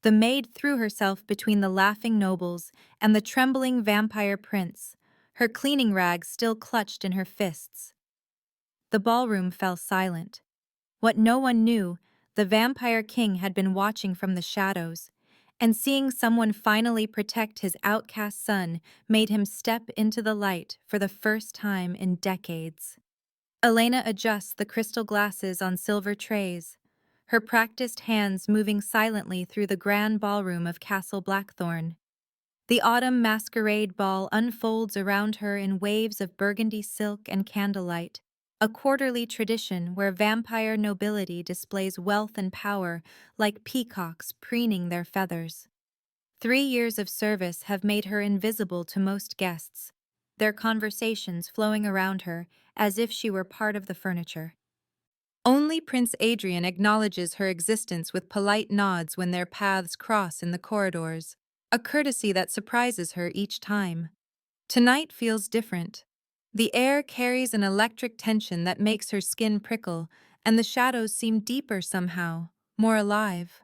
The maid threw herself between the laughing nobles and the trembling vampire prince, her cleaning rags still clutched in her fists. The ballroom fell silent. What no one knew, the vampire king had been watching from the shadows, and seeing someone finally protect his outcast son made him step into the light for the first time in decades. Elena adjusts the crystal glasses on silver trays, her practiced hands moving silently through the grand ballroom of Castle Blackthorne. The autumn masquerade ball unfolds around her in waves of burgundy silk and candlelight, a quarterly tradition where vampire nobility displays wealth and power like peacocks preening their feathers. 3 years of service have made her invisible to most guests, their conversations flowing around her as if she were part of the furniture. Only Prince Adrian acknowledges her existence with polite nods when their paths cross in the corridors, a courtesy that surprises her each time. Tonight feels different. The air carries an electric tension that makes her skin prickle, and the shadows seem deeper somehow, more alive.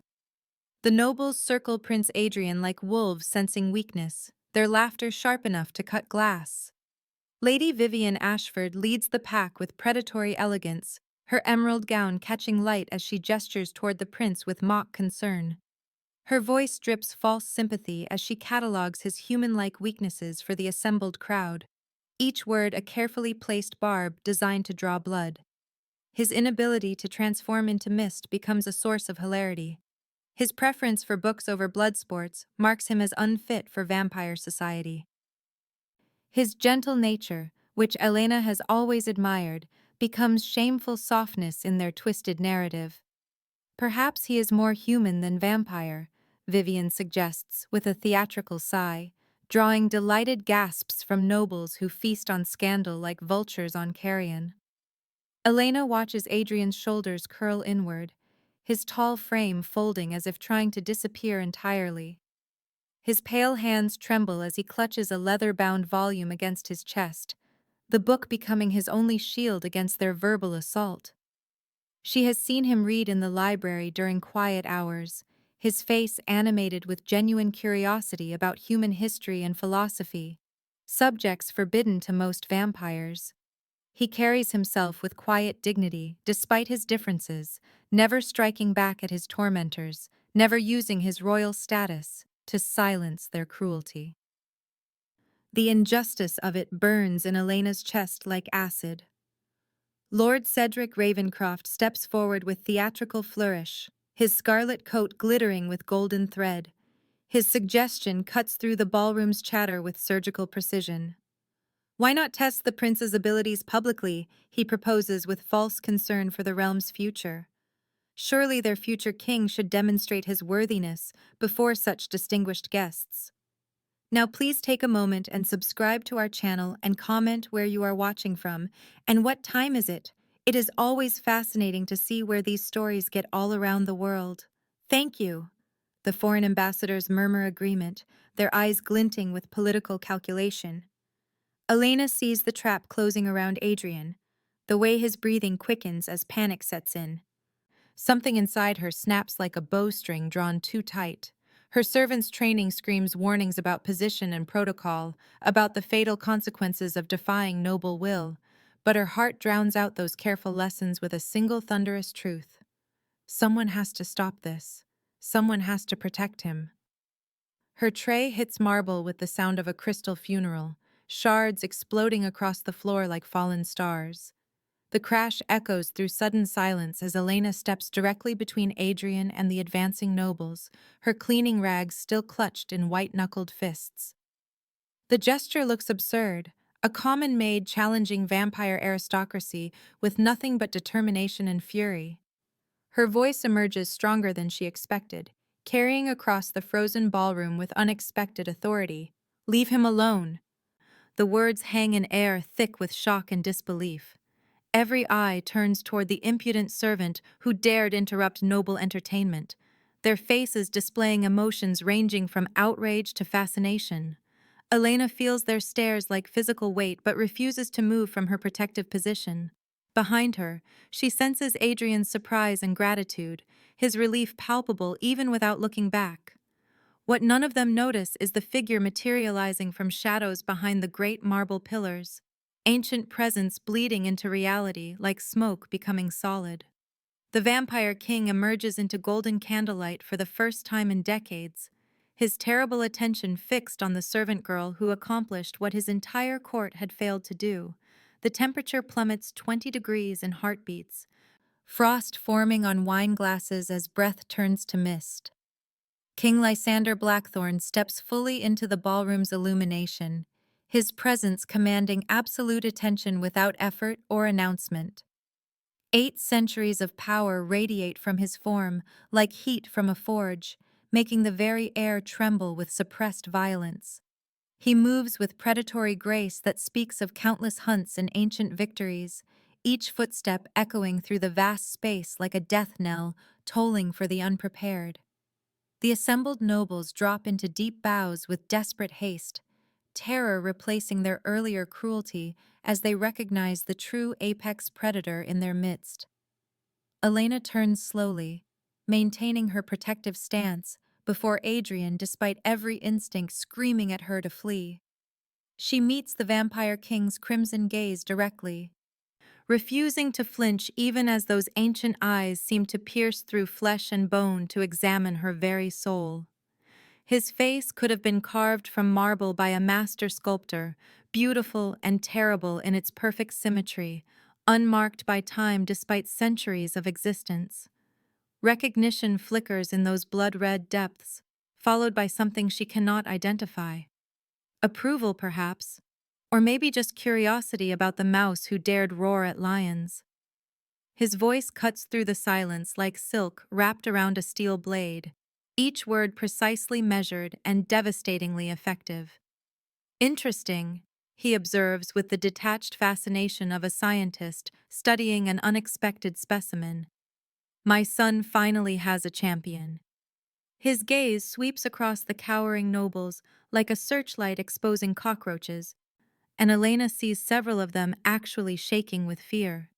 The nobles circle Prince Adrian like wolves sensing weakness, their laughter sharp enough to cut glass. Lady Vivian Ashford leads the pack with predatory elegance, her emerald gown catching light as she gestures toward the prince with mock concern. Her voice drips false sympathy as she catalogues his human-like weaknesses for the assembled crowd, each word a carefully placed barb designed to draw blood. His inability to transform into mist becomes a source of hilarity. His preference for books over blood sports marks him as unfit for vampire society. His gentle nature, which Elena has always admired, becomes shameful softness in their twisted narrative. Perhaps he is more human than vampire, Vivian suggests with a theatrical sigh, drawing delighted gasps from nobles who feast on scandal like vultures on carrion. Elena watches Adrian's shoulders curl inward, his tall frame folding as if trying to disappear entirely. His pale hands tremble as he clutches a leather-bound volume against his chest, the book becoming his only shield against their verbal assault. She has seen him read in the library during quiet hours, his face animated with genuine curiosity about human history and philosophy, subjects forbidden to most vampires. He carries himself with quiet dignity, despite his differences, never striking back at his tormentors, never using his royal status to silence their cruelty. The injustice of it burns in Elena's chest like acid. Lord Cedric Ravencroft steps forward with theatrical flourish, his scarlet coat glittering with golden thread. His suggestion cuts through the ballroom's chatter with surgical precision. Why not test the prince's abilities publicly, he proposes with false concern for the realm's future. Surely their future king should demonstrate his worthiness before such distinguished guests. Now please take a moment and subscribe to our channel and comment where you are watching from and what time is it. It is always fascinating to see where these stories get all around the world. Thank you. The foreign ambassadors murmur agreement, their eyes glinting with political calculation. Elena sees the trap closing around Adrian, the way his breathing quickens as panic sets in. Something inside her snaps like a bowstring drawn too tight. Her servant's training screams warnings about position and protocol, about the fatal consequences of defying noble will, but her heart drowns out those careful lessons with a single thunderous truth. Someone has to stop this. Someone has to protect him. Her tray hits marble with the sound of a crystal funeral, shards exploding across the floor like fallen stars. The crash echoes through sudden silence as Elena steps directly between Adrian and the advancing nobles, her cleaning rags still clutched in white-knuckled fists. The gesture looks absurd, a common maid challenging vampire aristocracy with nothing but determination and fury. Her voice emerges stronger than she expected, carrying across the frozen ballroom with unexpected authority. "Leave him alone." The words hang in air thick with shock and disbelief. Every eye turns toward the impudent servant who dared interrupt noble entertainment, their faces displaying emotions ranging from outrage to fascination. Elena feels their stares like physical weight but refuses to move from her protective position. Behind her, she senses Adrian's surprise and gratitude, his relief palpable even without looking back. What none of them notice is the figure materializing from shadows behind the great marble pillars, ancient presence bleeding into reality like smoke becoming solid. The vampire king emerges into golden candlelight for the first time in decades, his terrible attention fixed on the servant girl who accomplished what his entire court had failed to do. The temperature plummets 20 degrees in heartbeats, frost forming on wine glasses as breath turns to mist. King Lysander Blackthorne steps fully into the ballroom's illumination, his presence commanding absolute attention without effort or announcement. 8 centuries of power radiate from his form, like heat from a forge, making the very air tremble with suppressed violence. He moves with predatory grace that speaks of countless hunts and ancient victories, each footstep echoing through the vast space like a death knell, tolling for the unprepared. The assembled nobles drop into deep bows with desperate haste, terror replacing their earlier cruelty as they recognize the true apex predator in their midst. Elena turns slowly, maintaining her protective stance, before Adrian despite every instinct screaming at her to flee. She meets the vampire king's crimson gaze directly, refusing to flinch even as those ancient eyes seem to pierce through flesh and bone to examine her very soul. His face could have been carved from marble by a master sculptor, beautiful and terrible in its perfect symmetry, unmarked by time despite centuries of existence. Recognition flickers in those blood-red depths, followed by something she cannot identify. Approval, perhaps, or maybe just curiosity about the mouse who dared roar at lions. His voice cuts through the silence like silk wrapped around a steel blade, each word precisely measured and devastatingly effective. Interesting, he observes with the detached fascination of a scientist studying an unexpected specimen. My son finally has a champion. His gaze sweeps across the cowering nobles like a searchlight exposing cockroaches, and Elena sees several of them actually shaking with fear.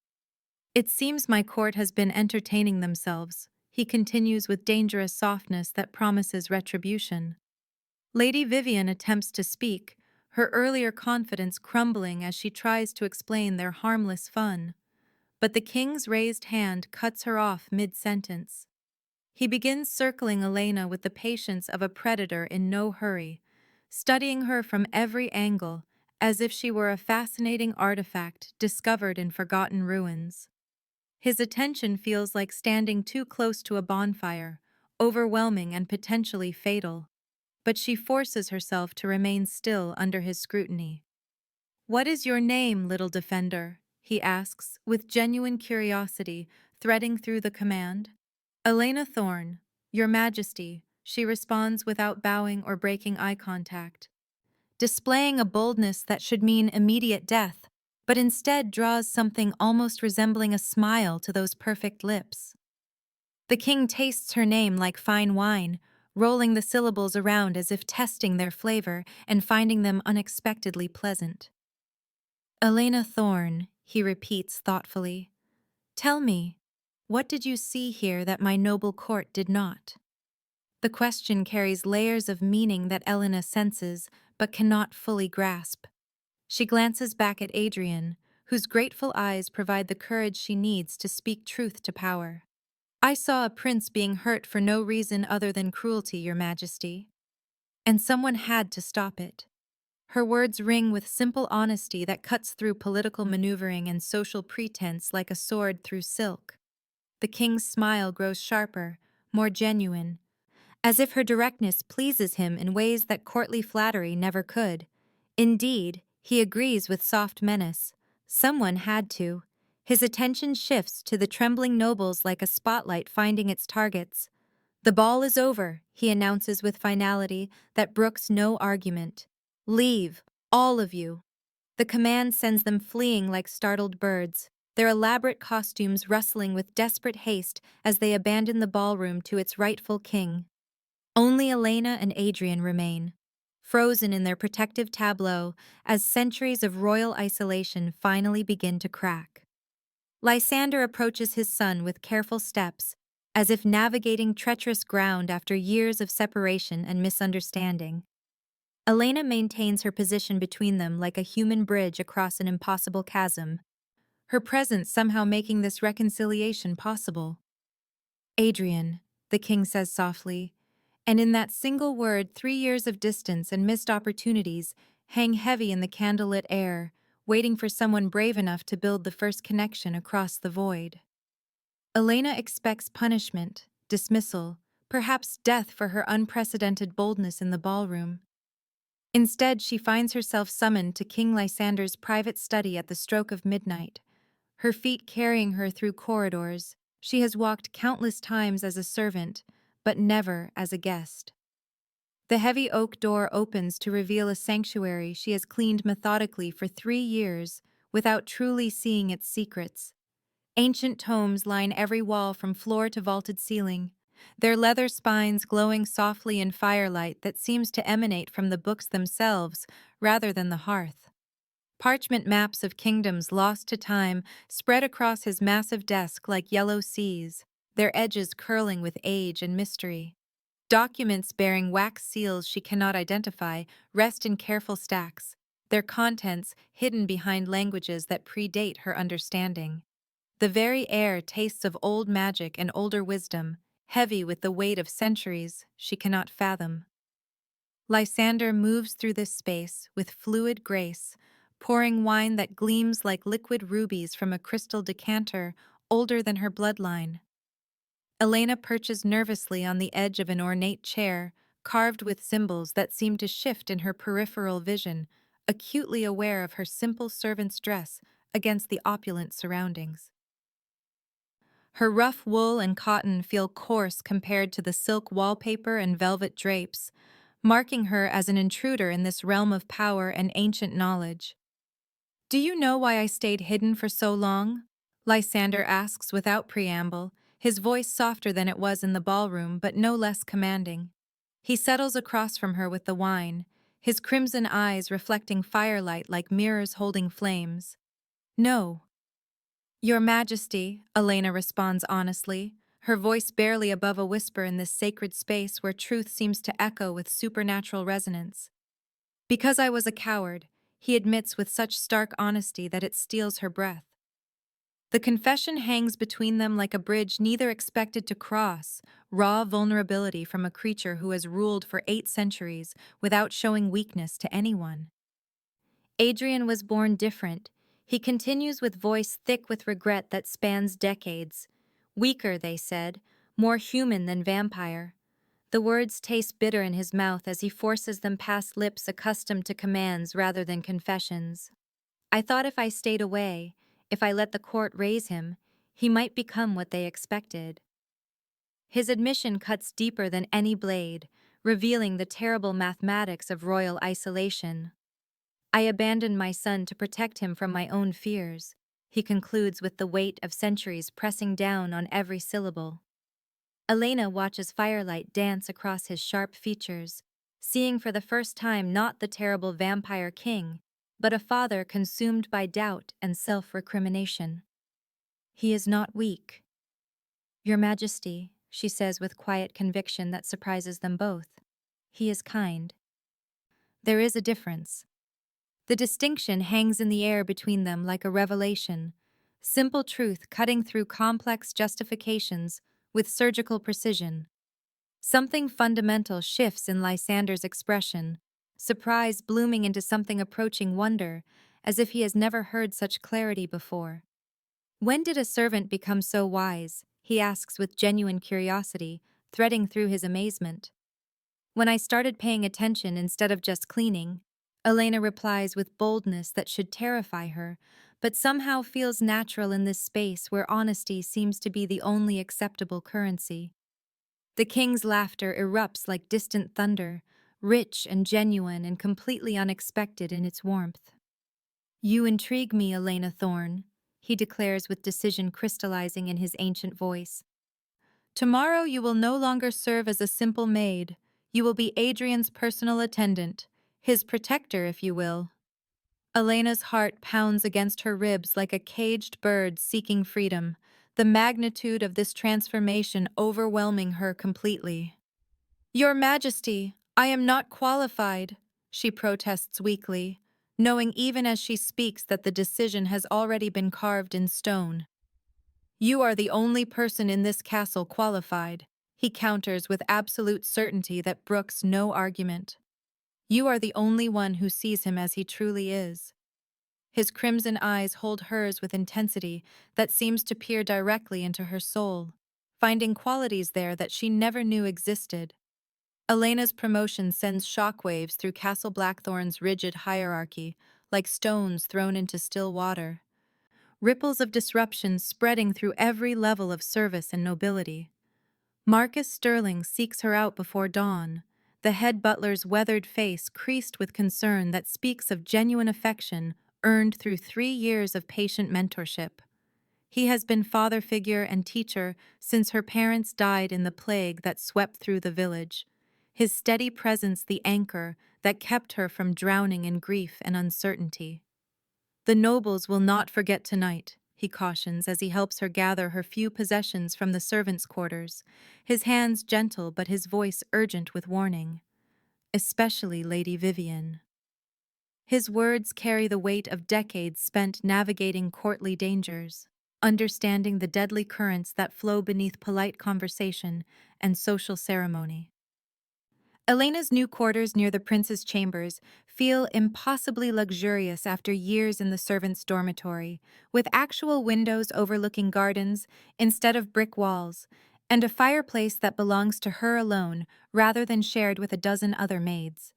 It seems my court has been entertaining themselves, he continues with dangerous softness that promises retribution. Lady Vivian attempts to speak, her earlier confidence crumbling as she tries to explain their harmless fun. But the king's raised hand cuts her off mid-sentence. He begins circling Elena with the patience of a predator in no hurry, studying her from every angle, as if she were a fascinating artifact discovered in forgotten ruins. His attention feels like standing too close to a bonfire, overwhelming and potentially fatal. But she forces herself to remain still under his scrutiny. "What is your name, little defender?" he asks, with genuine curiosity threading through the command. "Elena Thorne, Your Majesty," she responds without bowing or breaking eye contact, displaying a boldness that should mean immediate death, but instead draws something almost resembling a smile to those perfect lips. The king tastes her name like fine wine, rolling the syllables around as if testing their flavor and finding them unexpectedly pleasant. "Elena Thorne," he repeats thoughtfully. "Tell me, what did you see here that my noble court did not?" The question carries layers of meaning that Elena senses but cannot fully grasp. She glances back at Adrian, whose grateful eyes provide the courage she needs to speak truth to power. "I saw a prince being hurt for no reason other than cruelty, Your Majesty. And someone had to stop it." Her words ring with simple honesty that cuts through political maneuvering and social pretense like a sword through silk. The king's smile grows sharper, more genuine, as if her directness pleases him in ways that courtly flattery never could. Indeed, he agrees with soft menace. Someone had to. His attention shifts to the trembling nobles like a spotlight finding its targets. "The ball is over," he announces with finality that brooks no argument. "Leave, all of you." The command sends them fleeing like startled birds, their elaborate costumes rustling with desperate haste as they abandon the ballroom to its rightful king. Only Elena and Adrian remain, frozen in their protective tableau as centuries of royal isolation finally begin to crack. Lysander approaches his son with careful steps, as if navigating treacherous ground after years of separation and misunderstanding. Elena maintains her position between them like a human bridge across an impossible chasm, her presence somehow making this reconciliation possible. Adrian, the king says softly, and in that single word 3 years of distance and missed opportunities hang heavy in the candlelit air, waiting for someone brave enough to build the first connection across the void. Elena expects punishment, dismissal, perhaps death for her unprecedented boldness in the ballroom. Instead, she finds herself summoned to King Lysander's private study at the stroke of midnight, her feet carrying her through corridors. She has walked countless times as a servant, but never as a guest. The heavy oak door opens to reveal a sanctuary she has cleaned methodically for 3 years without truly seeing its secrets. Ancient tomes line every wall from floor to vaulted ceiling, their leather spines glowing softly in firelight that seems to emanate from the books themselves rather than the hearth. Parchment maps of kingdoms lost to time spread across his massive desk like yellow seas, their edges curling with age and mystery. Documents bearing wax seals she cannot identify rest in careful stacks, their contents hidden behind languages that predate her understanding. The very air tastes of old magic and older wisdom, heavy with the weight of centuries she cannot fathom. Lysander moves through this space with fluid grace, pouring wine that gleams like liquid rubies from a crystal decanter older than her bloodline. Elena perches nervously on the edge of an ornate chair, carved with symbols that seem to shift in her peripheral vision, acutely aware of her simple servant's dress against the opulent surroundings. Her rough wool and cotton feel coarse compared to the silk wallpaper and velvet drapes, marking her as an intruder in this realm of power and ancient knowledge. "Do you know why I stayed hidden for so long?" Lysander asks without preamble, his voice softer than it was in the ballroom but no less commanding. He settles across from her with the wine, his crimson eyes reflecting firelight like mirrors holding flames. "No." "Your Majesty," Elena responds honestly, her voice barely above a whisper in this sacred space where truth seems to echo with supernatural resonance. "Because I was a coward," he admits with such stark honesty that it steals her breath. The confession hangs between them like a bridge neither expected to cross, raw vulnerability from a creature who has ruled for 8 centuries without showing weakness to anyone. Adrian was born different. He continues with voice thick with regret that spans decades. Weaker, they said, more human than vampire. The words taste bitter in his mouth as he forces them past lips accustomed to commands rather than confessions. "I thought if I stayed away, if I let the court raise him, he might become what they expected." His admission cuts deeper than any blade, revealing the terrible mathematics of royal isolation. "I abandoned my son to protect him from my own fears," he concludes with the weight of centuries pressing down on every syllable. Elena watches firelight dance across his sharp features, seeing for the first time not the terrible vampire king, but a father consumed by doubt and self-recrimination. "He is not weak." "Your Majesty," she says with quiet conviction that surprises them both. "He is kind." There is a difference. The distinction hangs in the air between them like a revelation, simple truth cutting through complex justifications with surgical precision. Something fundamental shifts in Lysander's expression, surprise blooming into something approaching wonder, as if he has never heard such clarity before. "When did a servant become so wise?" he asks with genuine curiosity, threading through his amazement. "When I started paying attention instead of just cleaning," Elena replies with boldness that should terrify her, but somehow feels natural in this space where honesty seems to be the only acceptable currency. The king's laughter erupts like distant thunder, rich and genuine and completely unexpected in its warmth. "You intrigue me, Elena Thorne," he declares with decision crystallizing in his ancient voice. "Tomorrow you will no longer serve as a simple maid. You will be Adrian's personal attendant, his protector, if you will." Elena's heart pounds against her ribs like a caged bird seeking freedom, the magnitude of this transformation overwhelming her completely. "Your Majesty, I am not qualified," she protests weakly, knowing even as she speaks that the decision has already been carved in stone. "You are the only person in this castle qualified," he counters with absolute certainty that brooks no argument. "You are the only one who sees him as he truly is." His crimson eyes hold hers with intensity that seems to peer directly into her soul, finding qualities there that she never knew existed. Elena's promotion sends shockwaves through Castle Blackthorne's rigid hierarchy, like stones thrown into still water. Ripples of disruption spreading through every level of service and nobility. Marcus Sterling seeks her out before dawn, the head butler's weathered face creased with concern that speaks of genuine affection earned through 3 years of patient mentorship. He has been father figure and teacher since her parents died in the plague that swept through the village, his steady presence the anchor that kept her from drowning in grief and uncertainty. "The nobles will not forget tonight," he cautions as he helps her gather her few possessions from the servants' quarters, his hands gentle but his voice urgent with warning. "Especially Lady Vivian." His words carry the weight of decades spent navigating courtly dangers, understanding the deadly currents that flow beneath polite conversation and social ceremony. Elena's new quarters near the prince's chambers feel impossibly luxurious after years in the servants' dormitory, with actual windows overlooking gardens instead of brick walls, and a fireplace that belongs to her alone rather than shared with a dozen other maids.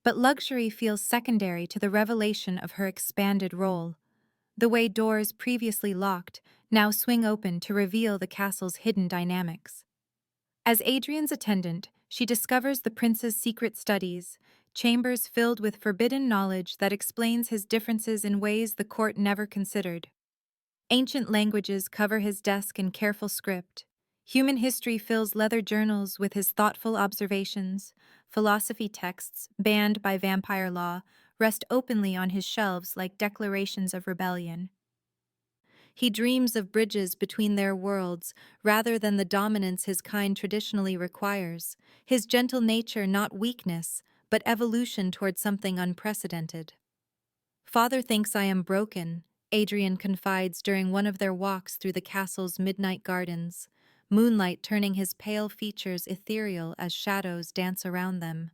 But luxury feels secondary to the revelation of her expanded role. The way doors previously locked now swing open to reveal the castle's hidden dynamics. As Adrian's attendant, she discovers the prince's secret studies, chambers filled with forbidden knowledge that explains his differences in ways the court never considered. Ancient languages cover his desk in careful script. Human history fills leather journals with his thoughtful observations. Philosophy texts, banned by vampire law, rest openly on his shelves like declarations of rebellion. He dreams of bridges between their worlds rather than the dominance his kind traditionally requires, his gentle nature not weakness, but evolution toward something unprecedented. "Father thinks I am broken," Adrian confides during one of their walks through the castle's midnight gardens, moonlight turning his pale features ethereal as shadows dance around them.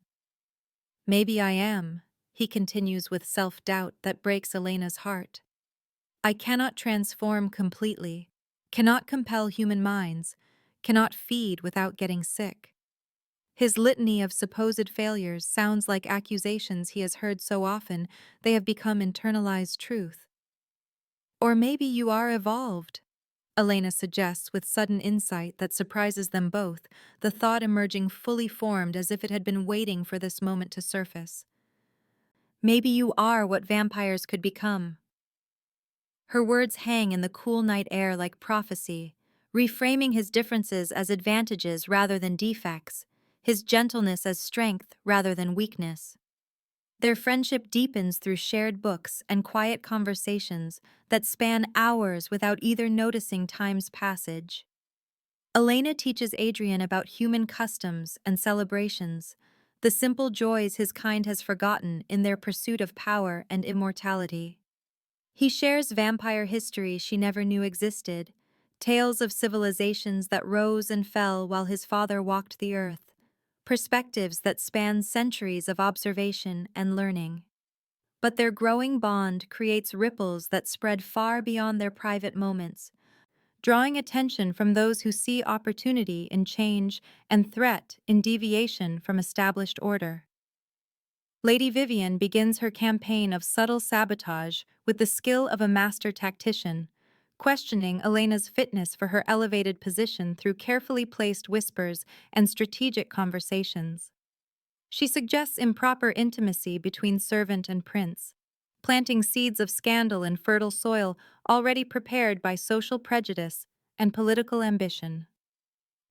"Maybe I am," he continues with self-doubt that breaks Elena's heart. "I cannot transform completely, cannot compel human minds, cannot feed without getting sick." His litany of supposed failures sounds like accusations he has heard so often they have become internalized truth. "Or maybe you are evolved," Elena suggests with sudden insight that surprises them both, the thought emerging fully formed as if it had been waiting for this moment to surface. "Maybe you are what vampires could become." Her words hang in the cool night air like prophecy, reframing his differences as advantages rather than defects, his gentleness as strength rather than weakness. Their friendship deepens through shared books and quiet conversations that span hours without either noticing time's passage. Elena teaches Adrian about human customs and celebrations, the simple joys his kind has forgotten in their pursuit of power and immortality. He shares vampire history she never knew existed, tales of civilizations that rose and fell while his father walked the earth, perspectives that span centuries of observation and learning. But their growing bond creates ripples that spread far beyond their private moments, drawing attention from those who see opportunity in change and threat in deviation from established order. Lady Vivian begins her campaign of subtle sabotage with the skill of a master tactician, questioning Elena's fitness for her elevated position through carefully placed whispers and strategic conversations. She suggests improper intimacy between servant and prince, planting seeds of scandal in fertile soil already prepared by social prejudice and political ambition.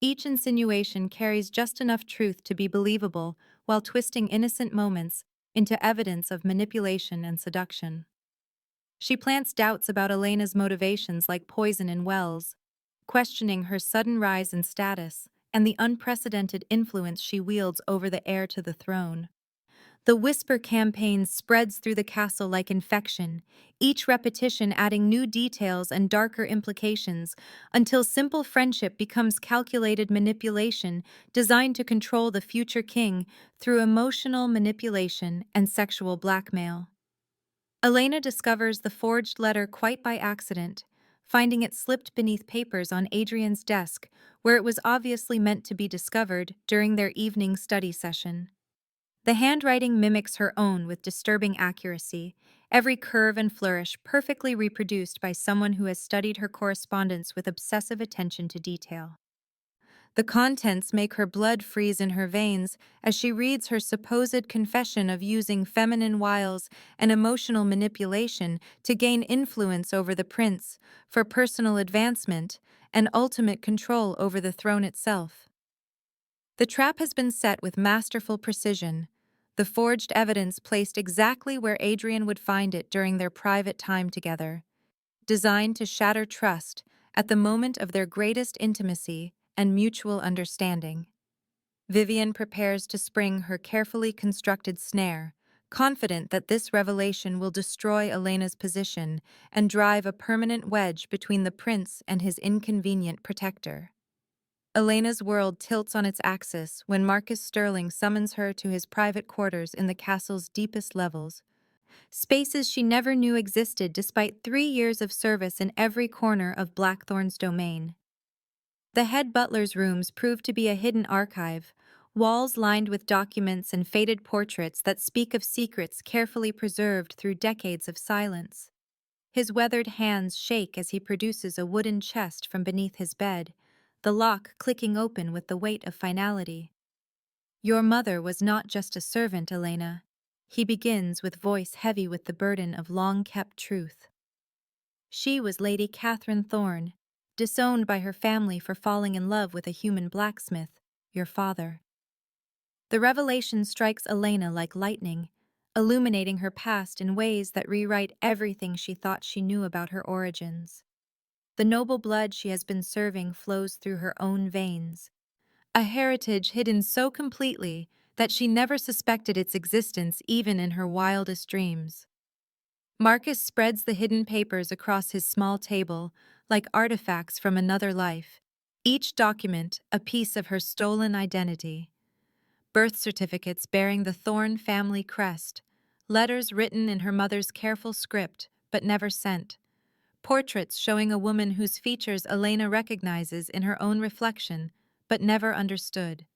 Each insinuation carries just enough truth to be believable while twisting innocent moments into evidence of manipulation and seduction. She plants doubts about Elena's motivations like poison in wells, questioning her sudden rise in status and the unprecedented influence she wields over the heir to the throne. The whisper campaign spreads through the castle like infection, each repetition adding new details and darker implications until simple friendship becomes calculated manipulation designed to control the future king through emotional manipulation and sexual blackmail. Elena discovers the forged letter quite by accident, finding it slipped beneath papers on Adrian's desk, where it was obviously meant to be discovered during their evening study session. The handwriting mimics her own with disturbing accuracy, every curve and flourish perfectly reproduced by someone who has studied her correspondence with obsessive attention to detail. The contents make her blood freeze in her veins as she reads her supposed confession of using feminine wiles and emotional manipulation to gain influence over the prince, for personal advancement, and ultimate control over the throne itself. The trap has been set with masterful precision, the forged evidence placed exactly where Adrian would find it during their private time together, designed to shatter trust at the moment of their greatest intimacy and mutual understanding. Vivian prepares to spring her carefully constructed snare, confident that this revelation will destroy Elena's position and drive a permanent wedge between the prince and his inconvenient protector. Elena's world tilts on its axis when Marcus Sterling summons her to his private quarters in the castle's deepest levels, spaces she never knew existed despite 3 years of service in every corner of Blackthorne's domain. The head butler's rooms proved to be a hidden archive, walls lined with documents and faded portraits that speak of secrets carefully preserved through decades of silence. His weathered hands shake as he produces a wooden chest from beneath his bed, the lock clicking open with the weight of finality. "Your mother was not just a servant, Elena," he begins with voice heavy with the burden of long-kept truth. "She was Lady Catherine Thorne, disowned by her family for falling in love with a human blacksmith, your father." The revelation strikes Elena like lightning, illuminating her past in ways that rewrite everything she thought she knew about her origins. The noble blood she has been serving flows through her own veins, a heritage hidden so completely that she never suspected its existence even in her wildest dreams. Marcus spreads the hidden papers across his small table, like artifacts from another life, each document a piece of her stolen identity. Birth certificates bearing the Thorne family crest, letters written in her mother's careful script but never sent, portraits showing a woman whose features Elena recognizes in her own reflection but never understood.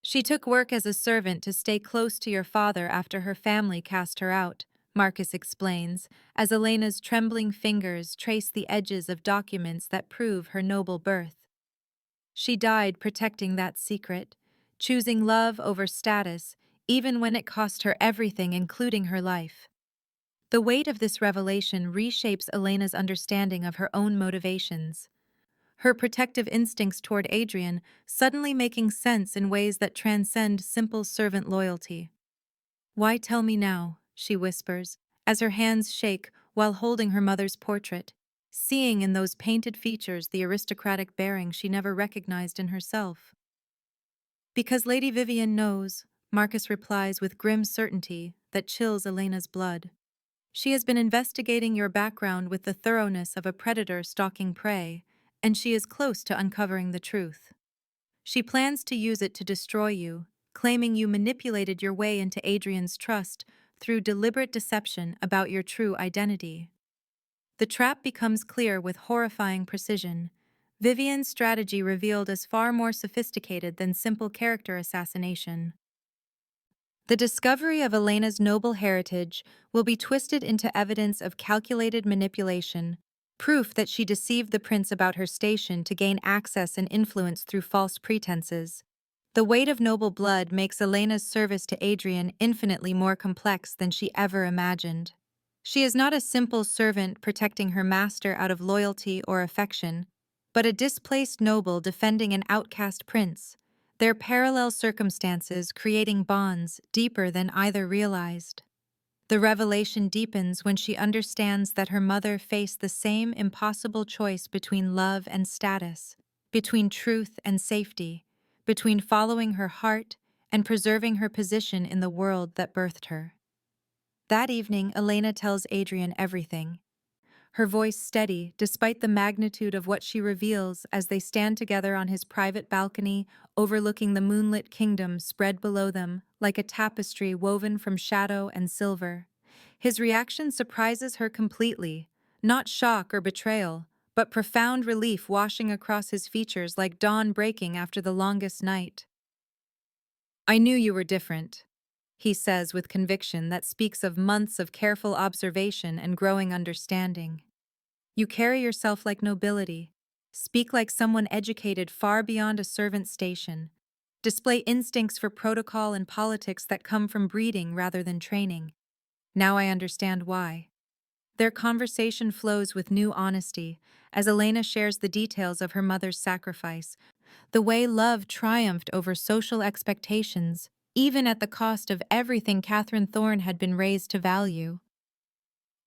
"She took work as a servant to stay close to your father after her family cast her out," Marcus explains, as Elena's trembling fingers trace the edges of documents that prove her noble birth. "She died protecting that secret, choosing love over status, even when it cost her everything, including her life." The weight of this revelation reshapes Elena's understanding of her own motivations, her protective instincts toward Adrian suddenly making sense in ways that transcend simple servant loyalty. "Why tell me now?" she whispers, as her hands shake while holding her mother's portrait, seeing in those painted features the aristocratic bearing she never recognized in herself. "Because Lady Vivian knows," Marcus replies with grim certainty that chills Elena's blood. "She has been investigating your background with the thoroughness of a predator stalking prey, and she is close to uncovering the truth. She plans to use it to destroy you, claiming you manipulated your way into Adrian's trust through deliberate deception about your true identity." The trap becomes clear with horrifying precision. Vivian's strategy revealed as far more sophisticated than simple character assassination. The discovery of Elena's noble heritage will be twisted into evidence of calculated manipulation, proof that she deceived the prince about her station to gain access and influence through false pretenses. The weight of noble blood makes Elena's service to Adrian infinitely more complex than she ever imagined. She is not a simple servant protecting her master out of loyalty or affection, but a displaced noble defending an outcast prince, their parallel circumstances creating bonds deeper than either realized. The revelation deepens when she understands that her mother faced the same impossible choice between love and status, between truth and safety, between following her heart and preserving her position in the world that birthed her. That evening, Elena tells Adrian everything, her voice steady despite the magnitude of what she reveals as they stand together on his private balcony, overlooking the moonlit kingdom spread below them like a tapestry woven from shadow and silver. His reaction surprises her completely, not shock or betrayal, but profound relief washing across his features like dawn breaking after the longest night. "I knew you were different," he says with conviction that speaks of months of careful observation and growing understanding. "You carry yourself like nobility, speak like someone educated far beyond a servant's station, display instincts for protocol and politics that come from breeding rather than training. Now I understand why." Their conversation flows with new honesty as Elena shares the details of her mother's sacrifice, the way love triumphed over social expectations, even at the cost of everything Catherine Thorne had been raised to value.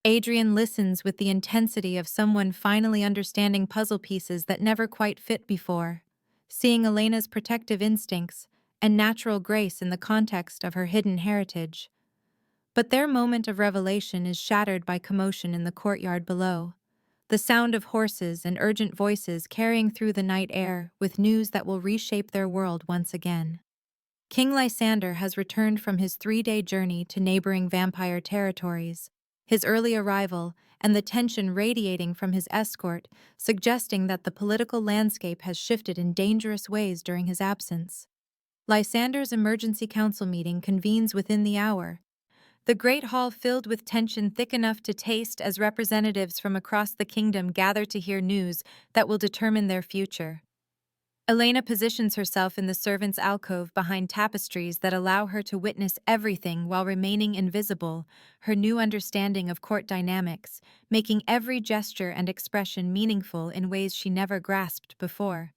Adrian listens with the intensity of someone finally understanding puzzle pieces that never quite fit before, seeing Elena's protective instincts and natural grace in the context of her hidden heritage. But their moment of revelation is shattered by commotion in the courtyard below, the sound of horses and urgent voices carrying through the night air with news that will reshape their world once again. King Lysander has returned from his 3-day journey to neighboring vampire territories, his early arrival and the tension radiating from his escort suggesting that the political landscape has shifted in dangerous ways during his absence. Lysander's emergency council meeting convenes within the hour, the great hall filled with tension thick enough to taste as representatives from across the kingdom gather to hear news that will determine their future. Elena positions herself in the servants' alcove behind tapestries that allow her to witness everything while remaining invisible, her new understanding of court dynamics, making every gesture and expression meaningful in ways she never grasped before.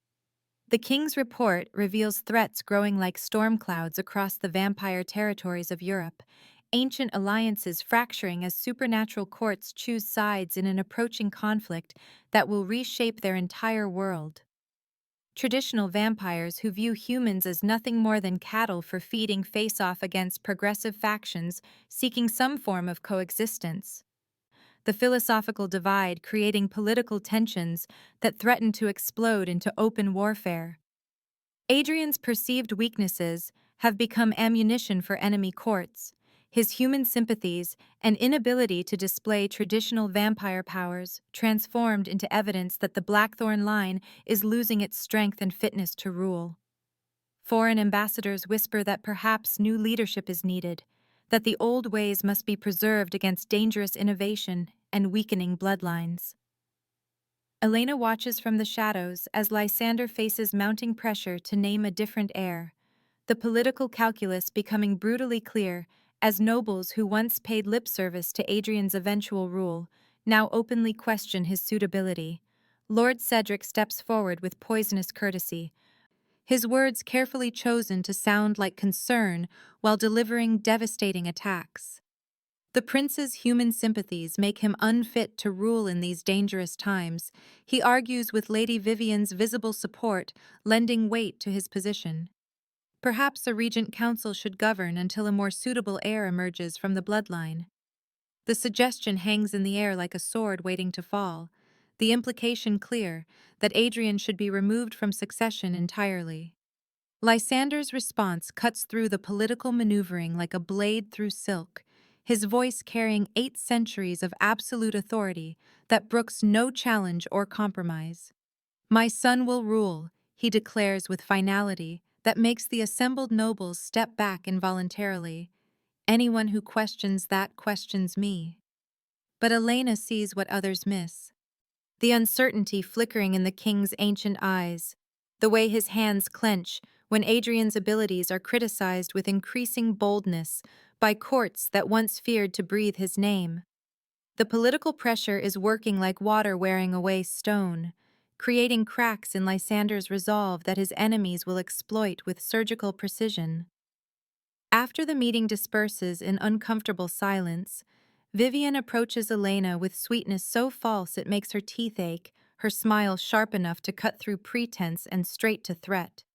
The king's report reveals threats growing like storm clouds across the vampire territories of Europe, ancient alliances fracturing as supernatural courts choose sides in an approaching conflict that will reshape their entire world. Traditional vampires who view humans as nothing more than cattle for feeding face off against progressive factions seeking some form of coexistence. The philosophical divide creating political tensions that threaten to explode into open warfare. Adrian's perceived weaknesses have become ammunition for enemy courts, his human sympathies and inability to display traditional vampire powers transformed into evidence that the Blackthorne line is losing its strength and fitness to rule. Foreign ambassadors whisper that perhaps new leadership is needed, that the old ways must be preserved against dangerous innovation and weakening bloodlines. Elena watches from the shadows as Lysander faces mounting pressure to name a different heir, the political calculus becoming brutally clear as nobles who once paid lip service to Adrian's eventual rule now openly question his suitability. Lord Cedric steps forward with poisonous courtesy, his words carefully chosen to sound like concern while delivering devastating attacks. The prince's human sympathies make him unfit to rule in these dangerous times. He argues with Lady Vivian's visible support, lending weight to his position. Perhaps a regent council should govern until a more suitable heir emerges from the bloodline. The suggestion hangs in the air like a sword waiting to fall, the implication clear that Adrian should be removed from succession entirely. Lysander's response cuts through the political maneuvering like a blade through silk, his voice carrying 8 centuries of absolute authority that brooks no challenge or compromise. "My son will rule," he declares with finality that makes the assembled nobles step back involuntarily. "Anyone who questions that questions me." But Elena sees what others miss. The uncertainty flickering in the king's ancient eyes, the way his hands clench when Adrian's abilities are criticized with increasing boldness by courts that once feared to breathe his name. The political pressure is working like water wearing away stone, creating cracks in Lysander's resolve that his enemies will exploit with surgical precision. After the meeting disperses in uncomfortable silence, Vivian approaches Elena with sweetness so false it makes her teeth ache, her smile sharp enough to cut through pretense and straight to threat.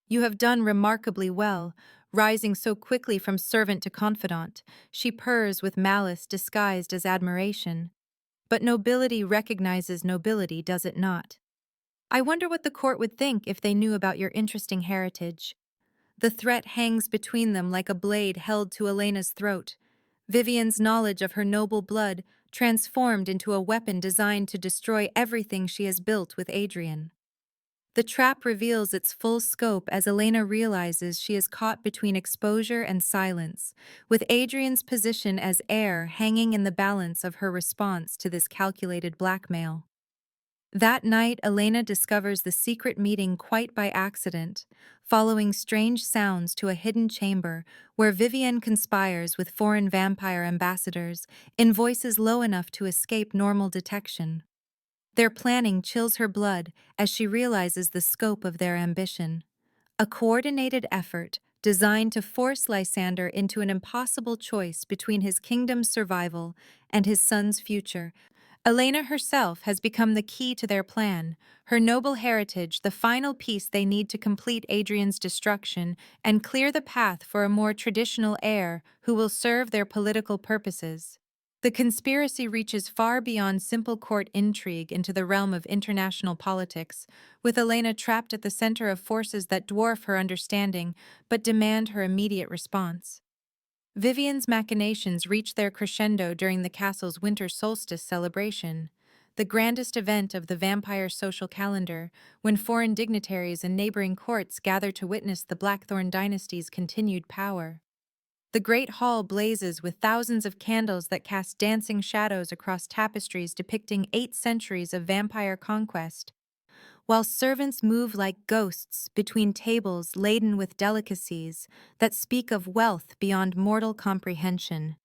"You have done remarkably well, rising so quickly from servant to confidant," she purrs with malice disguised as admiration. "But nobility recognizes nobility, does it not? I wonder what the court would think if they knew about your interesting heritage." The threat hangs between them like a blade held to Elena's throat. Vivian's knowledge of her noble blood transformed into a weapon designed to destroy everything she has built with Adrian. The trap reveals its full scope as Elena realizes she is caught between exposure and silence, with Adrian's position as heir hanging in the balance of her response to this calculated blackmail. That night, Elena discovers the secret meeting quite by accident, following strange sounds to a hidden chamber where Vivian conspires with foreign vampire ambassadors in voices low enough to escape normal detection. Their planning chills her blood as she realizes the scope of their ambition. A coordinated effort designed to force Lysander into an impossible choice between his kingdom's survival and his son's future. Elena herself has become the key to their plan, her noble heritage the final piece they need to complete Adrian's destruction and clear the path for a more traditional heir who will serve their political purposes. The conspiracy reaches far beyond simple court intrigue into the realm of international politics, with Elena trapped at the center of forces that dwarf her understanding but demand her immediate response. Vivian's machinations reach their crescendo during the castle's winter solstice celebration, the grandest event of the vampire social calendar, when foreign dignitaries and neighboring courts gather to witness the Blackthorne dynasty's continued power. The great hall blazes with thousands of candles that cast dancing shadows across tapestries depicting 8 centuries of vampire conquest, while servants move like ghosts between tables laden with delicacies that speak of wealth beyond mortal comprehension.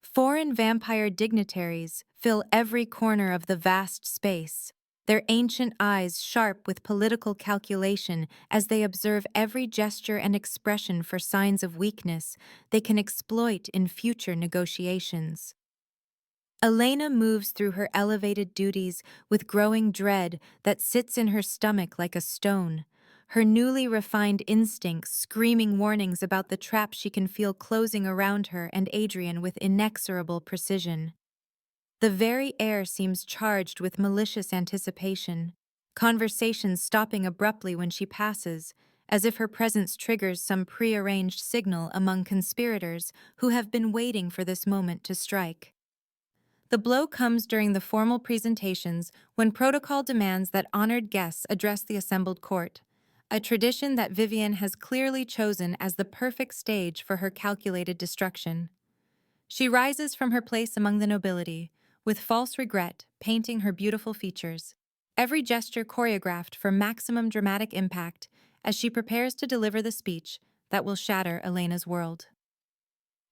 Foreign vampire dignitaries fill every corner of the vast space, their ancient eyes sharp with political calculation as they observe every gesture and expression for signs of weakness they can exploit in future negotiations. Elena moves through her elevated duties with growing dread that sits in her stomach like a stone, her newly refined instincts screaming warnings about the trap she can feel closing around her and Adrian with inexorable precision. The very air seems charged with malicious anticipation, conversations stopping abruptly when she passes, as if her presence triggers some prearranged signal among conspirators who have been waiting for this moment to strike. The blow comes during the formal presentations when protocol demands that honored guests address the assembled court, a tradition that Vivian has clearly chosen as the perfect stage for her calculated destruction. She rises from her place among the nobility, with false regret painting her beautiful features, every gesture choreographed for maximum dramatic impact as she prepares to deliver the speech that will shatter Elena's world.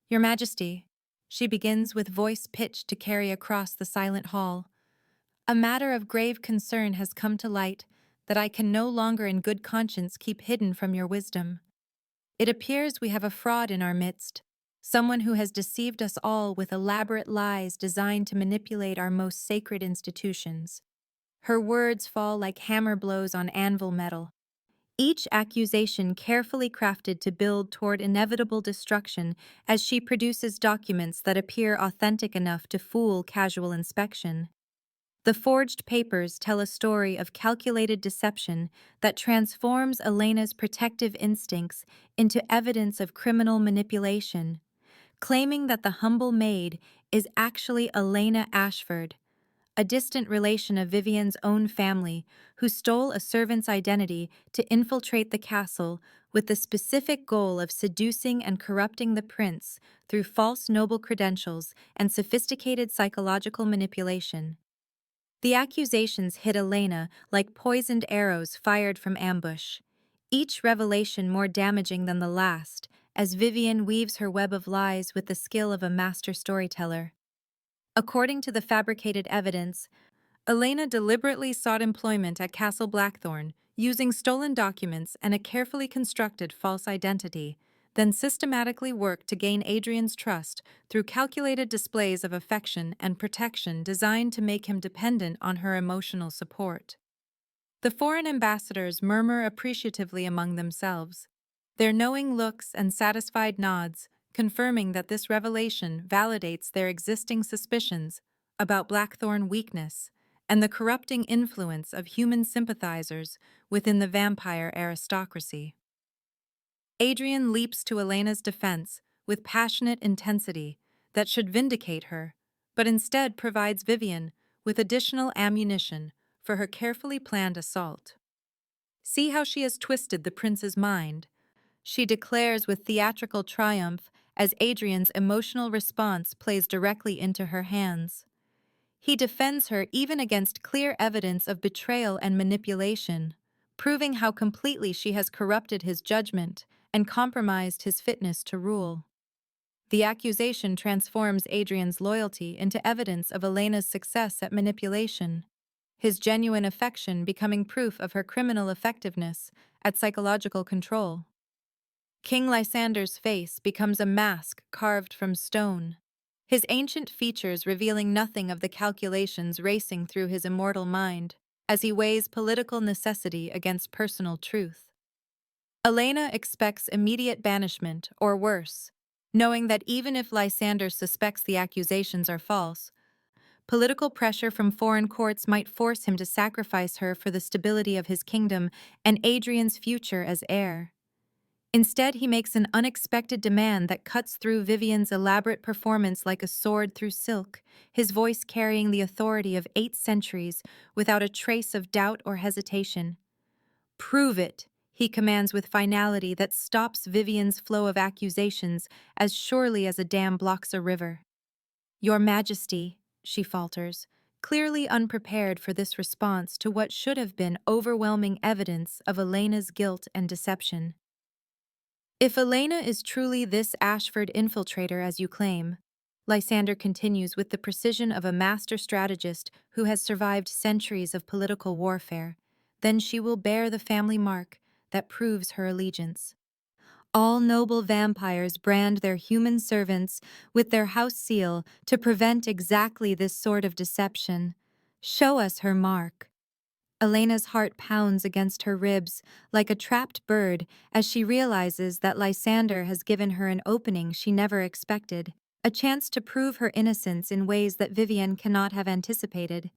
"Your Majesty," she begins with voice pitched to carry across the silent hall, "a matter of grave concern has come to light that I can no longer in good conscience keep hidden from your wisdom. It appears we have a fraud in our midst, someone who has deceived us all with elaborate lies designed to manipulate our most sacred institutions." Her words fall like hammer blows on anvil metal, each accusation carefully crafted to build toward inevitable destruction as she produces documents that appear authentic enough to fool casual inspection. The forged papers tell a story of calculated deception that transforms Elena's protective instincts into evidence of criminal manipulation, claiming that the humble maid is actually Elena Ashford, a distant relation of Vivian's own family who stole a servant's identity to infiltrate the castle with the specific goal of seducing and corrupting the prince through false noble credentials and sophisticated psychological manipulation. The accusations hit Elena like poisoned arrows fired from ambush, each revelation more damaging than the last, as Vivian weaves her web of lies with the skill of a master storyteller. According to the fabricated evidence, Elena deliberately sought employment at Castle Blackthorne, using stolen documents and a carefully constructed false identity, then systematically worked to gain Adrian's trust through calculated displays of affection and protection designed to make him dependent on her emotional support. The foreign ambassadors murmur appreciatively among themselves, their knowing looks and satisfied nods confirming that this revelation validates their existing suspicions about Blackthorne weakness and the corrupting influence of human sympathizers within the vampire aristocracy. Adrian leaps to Elena's defense with passionate intensity that should vindicate her, but instead provides Vivian with additional ammunition for her carefully planned assault. See how she has twisted the prince's mind, she declares with theatrical triumph as Adrian's emotional response plays directly into her hands. He defends her even against clear evidence of betrayal and manipulation, proving how completely she has corrupted his judgment and compromised his fitness to rule. The accusation transforms Adrian's loyalty into evidence of Elena's success at manipulation, his genuine affection becoming proof of her criminal effectiveness at psychological control. King Lysander's face becomes a mask carved from stone, his ancient features revealing nothing of the calculations racing through his immortal mind as he weighs political necessity against personal truth. Elena expects immediate banishment, or worse, knowing that even if Lysander suspects the accusations are false, political pressure from foreign courts might force him to sacrifice her for the stability of his kingdom and Adrian's future as heir. Instead, he makes an unexpected demand that cuts through Vivian's elaborate performance like a sword through silk, his voice carrying the authority of 8 centuries without a trace of doubt or hesitation. "Prove it," he commands with finality that stops Vivian's flow of accusations as surely as a dam blocks a river. "Your Majesty," she falters, clearly unprepared for this response to what should have been overwhelming evidence of Elena's guilt and deception. "If Elena is truly this Ashford infiltrator as you claim," Lysander continues with the precision of a master strategist who has survived centuries of political warfare, "then she will bear the family mark that proves her allegiance. All noble vampires brand their human servants with their house seal to prevent exactly this sort of deception. Show us her mark." Elena's heart pounds against her ribs like a trapped bird as she realizes that Lysander has given her an opening she never expected, a chance to prove her innocence in ways that Vivian cannot have anticipated.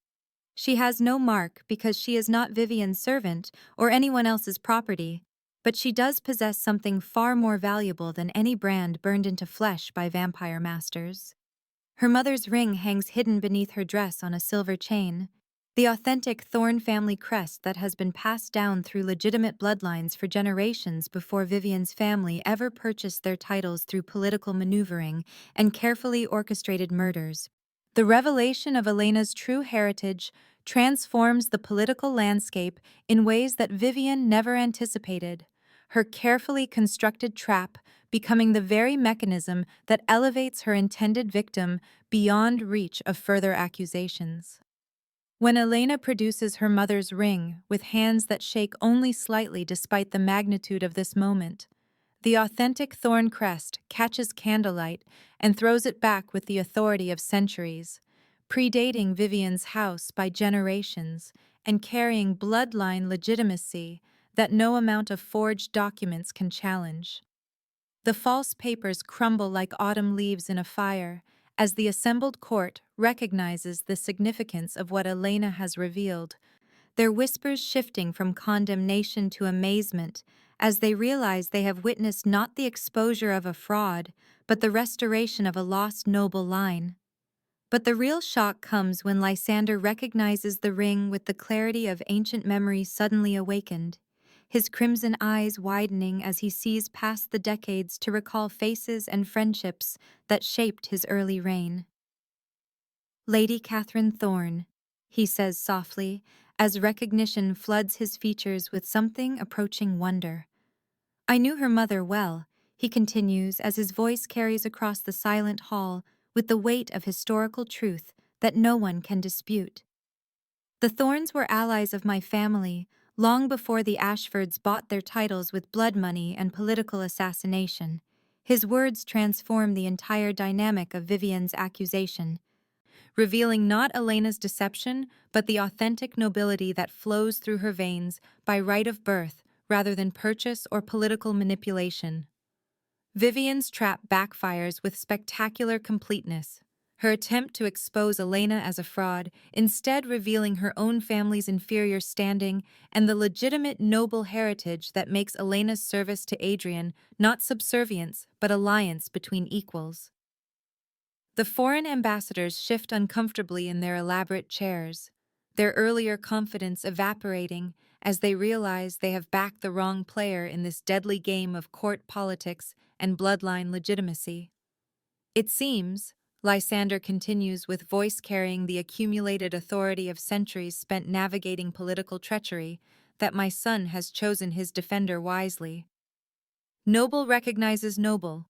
She has no mark because she is not Vivian's servant or anyone else's property, but she does possess something far more valuable than any brand burned into flesh by vampire masters. Her mother's ring hangs hidden beneath her dress on a silver chain, the authentic Thorne family crest that has been passed down through legitimate bloodlines for generations before Vivian's family ever purchased their titles through political maneuvering and carefully orchestrated murders. The revelation of Elena's true heritage transforms the political landscape in ways that Vivian never anticipated, her carefully constructed trap becoming the very mechanism that elevates her intended victim beyond reach of further accusations. When Elena produces her mother's ring with hands that shake only slightly despite the magnitude of this moment, the authentic thorn crest catches candlelight and throws it back with the authority of centuries, predating Vivian's house by generations and carrying bloodline legitimacy that no amount of forged documents can challenge. The false papers crumble like autumn leaves in a fire as the assembled court recognizes the significance of what Elena has revealed, their whispers shifting from condemnation to amazement as they realize they have witnessed not the exposure of a fraud, but the restoration of a lost noble line. But the real shock comes when Lysander recognizes the ring with the clarity of ancient memory suddenly awakened, his crimson eyes widening as he sees past the decades to recall faces and friendships that shaped his early reign. "Lady Catherine Thorne," he says softly, as recognition floods his features with something approaching wonder. "I knew her mother well," he continues as his voice carries across the silent hall with the weight of historical truth that no one can dispute. The Thorns were allies of my family long before the Ashfords bought their titles with blood money and political assassination. His words transformed the entire dynamic of Vivian's accusation, revealing not Elena's deception, but the authentic nobility that flows through her veins by right of birth rather than purchase or political manipulation. Vivian's trap backfires with spectacular completeness. Her attempt to expose Elena as a fraud, instead revealing her own family's inferior standing and the legitimate noble heritage that makes Elena's service to Adrian not subservience but alliance between equals. The foreign ambassadors shift uncomfortably in their elaborate chairs, their earlier confidence evaporating as they realize they have backed the wrong player in this deadly game of court politics and bloodline legitimacy. It seems, Lysander continues with voice carrying the accumulated authority of centuries spent navigating political treachery, that my son has chosen his defender wisely. Noble recognizes noble,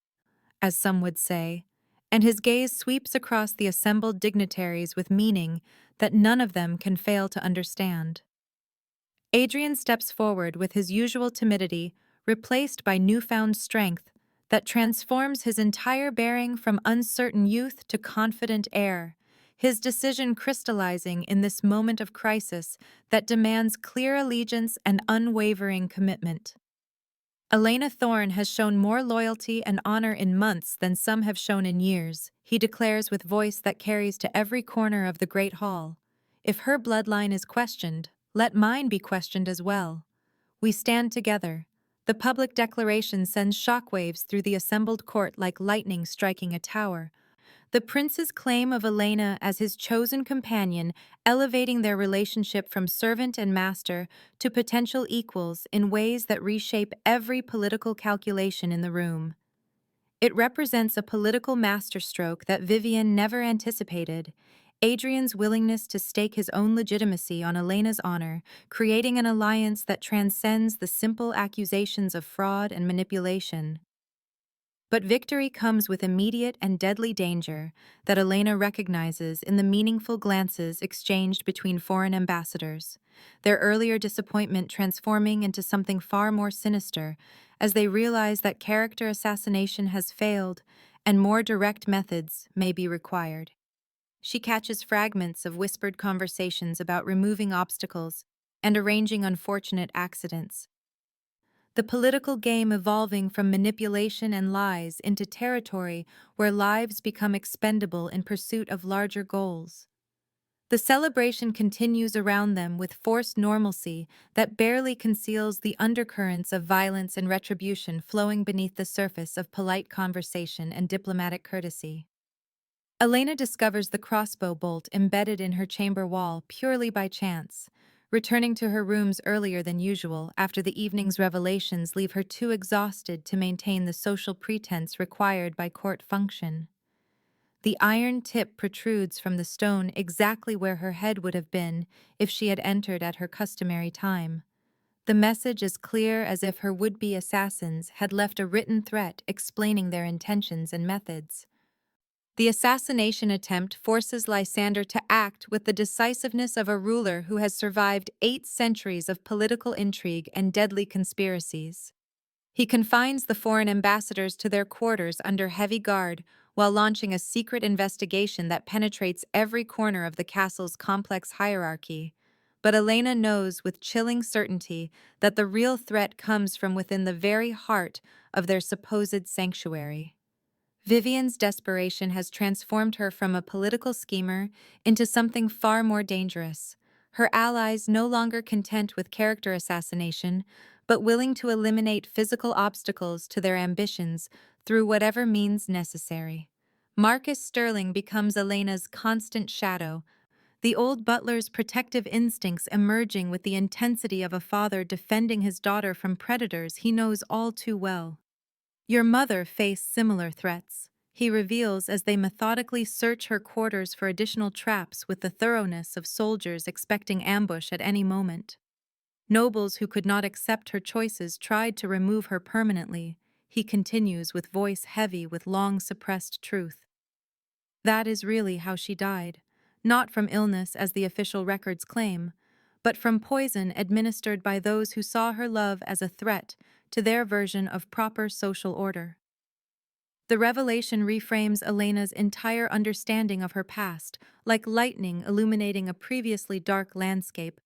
as some would say, and his gaze sweeps across the assembled dignitaries with meaning that none of them can fail to understand. Adrian steps forward with his usual timidity, replaced by newfound strength that transforms his entire bearing from uncertain youth to confident air, his decision crystallizing in this moment of crisis that demands clear allegiance and unwavering commitment. Elena Thorne has shown more loyalty and honor in months than some have shown in years, he declares with voice that carries to every corner of the great hall. If her bloodline is questioned, let mine be questioned as well. We stand together. The public declaration sends shockwaves through the assembled court like lightning striking a tower. The prince's claim of Elena as his chosen companion, elevating their relationship from servant and master to potential equals in ways that reshape every political calculation in the room. It represents a political masterstroke that Vivian never anticipated, Adrian's willingness to stake his own legitimacy on Elena's honor, creating an alliance that transcends the simple accusations of fraud and manipulation. But victory comes with immediate and deadly danger that Elena recognizes in the meaningful glances exchanged between foreign ambassadors, their earlier disappointment transforming into something far more sinister as they realize that character assassination has failed and more direct methods may be required. She catches fragments of whispered conversations about removing obstacles and arranging unfortunate accidents, the political game evolving from manipulation and lies into territory where lives become expendable in pursuit of larger goals. The celebration continues around them with forced normalcy that barely conceals the undercurrents of violence and retribution flowing beneath the surface of polite conversation and diplomatic courtesy. Elena discovers the crossbow bolt embedded in her chamber wall purely by chance, returning to her rooms earlier than usual after the evening's revelations leave her too exhausted to maintain the social pretense required by court function. The iron tip protrudes from the stone exactly where her head would have been if she had entered at her customary time. The message is clear as if her would-be assassins had left a written threat explaining their intentions and methods. The assassination attempt forces Lysander to act with the decisiveness of a ruler who has survived 8 centuries of political intrigue and deadly conspiracies. He confines the foreign ambassadors to their quarters under heavy guard while launching a secret investigation that penetrates every corner of the castle's complex hierarchy. But Elena knows with chilling certainty that the real threat comes from within the very heart of their supposed sanctuary. Vivian's desperation has transformed her from a political schemer into something far more dangerous. Her allies no longer content with character assassination, but willing to eliminate physical obstacles to their ambitions through whatever means necessary. Marcus Sterling becomes Elena's constant shadow, the old butler's protective instincts emerging with the intensity of a father defending his daughter from predators he knows all too well. Your mother faced similar threats, he reveals as they methodically search her quarters for additional traps with the thoroughness of soldiers expecting ambush at any moment. Nobles who could not accept her choices tried to remove her permanently, he continues with voice heavy with long-suppressed truth. That is really how she died. not from illness as the official records claim, but from poison administered by those who saw her love as a threat to their version of proper social order. The revelation reframes Elena's entire understanding of her past, like lightning illuminating a previously dark landscape,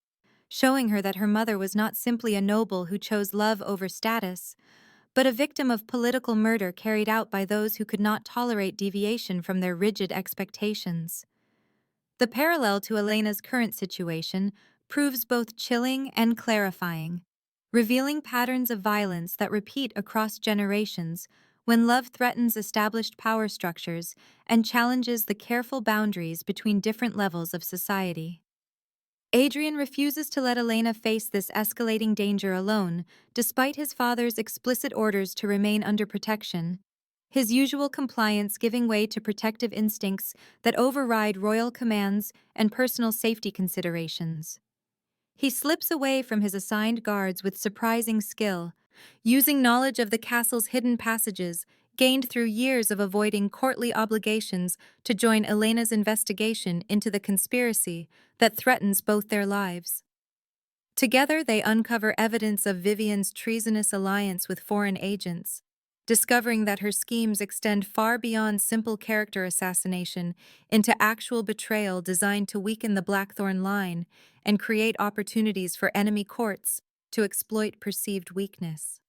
showing her that her mother was not simply a noble who chose love over status, but a victim of political murder carried out by those who could not tolerate deviation from their rigid expectations. The parallel to Elena's current situation proves both chilling and clarifying, revealing patterns of violence that repeat across generations when love threatens established power structures and challenges the careful boundaries between different levels of society. Adrian refuses to let Elena face this escalating danger alone, despite his father's explicit orders to remain under protection, his usual compliance giving way to protective instincts that override royal commands and personal safety considerations. He slips away from his assigned guards with surprising skill, using knowledge of the castle's hidden passages gained through years of avoiding courtly obligations to join Elena's investigation into the conspiracy that threatens both their lives. Together, they uncover evidence of Vivian's treasonous alliance with foreign agents, discovering that her schemes extend far beyond simple character assassination into actual betrayal designed to weaken the Blackthorne line and create opportunities for enemy courts to exploit perceived weakness.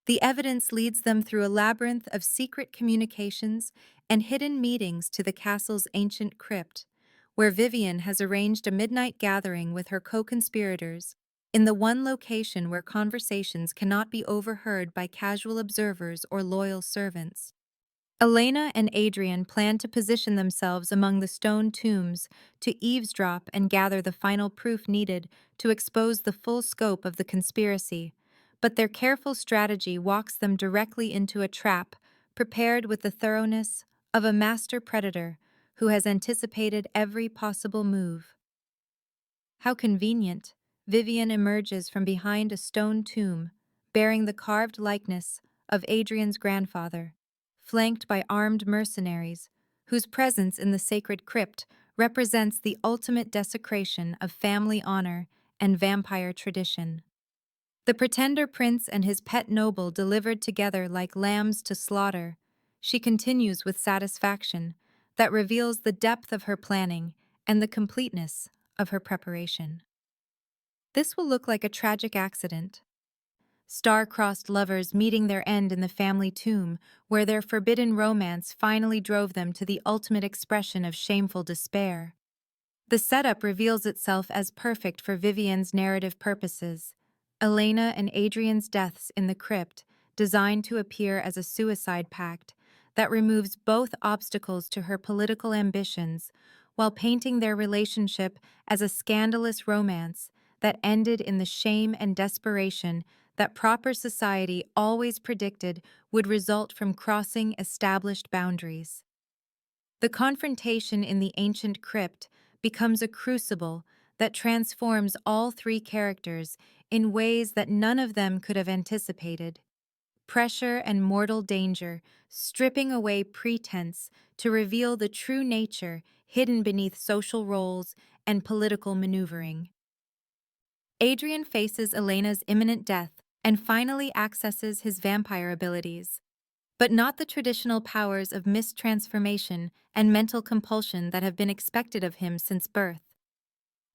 The evidence leads them through a labyrinth of secret communications and hidden meetings to the castle's ancient crypt, where Vivian has arranged a midnight gathering with her co-conspirators in the one location where conversations cannot be overheard by casual observers or loyal servants. Elena and Adrian plan to position themselves among the stone tombs to eavesdrop and gather the final proof needed to expose the full scope of the conspiracy, but their careful strategy walks them directly into a trap, prepared with the thoroughness of a master predator who has anticipated every possible move. How convenient! Vivian emerges from behind a stone tomb, bearing the carved likeness of Adrian's grandfather, flanked by armed mercenaries, whose presence in the sacred crypt represents the ultimate desecration of family honor and vampire tradition. The pretender prince and his pet noble delivered together like lambs to slaughter, she continues with satisfaction that reveals the depth of her planning and the completeness of her preparation. This will look like a tragic accident. Star-crossed lovers meeting their end in the family tomb, where their forbidden romance finally drove them to the ultimate expression of shameful despair. The setup reveals itself as perfect for Vivian's narrative purposes. Elena and Adrian's deaths in the crypt, designed to appear as a suicide pact that removes both obstacles to her political ambitions, while painting their relationship as a scandalous romance that ended in the shame and desperation that proper society always predicted would result from crossing established boundaries. The confrontation in the ancient crypt becomes a crucible that transforms all three characters in ways that none of them could have anticipated. Pressure and mortal danger, stripping away pretense to reveal the true nature hidden beneath social roles and political maneuvering. Adrian faces Elena's imminent death and finally accesses his vampire abilities, but not the traditional powers of mistransformation and mental compulsion that have been expected of him since birth.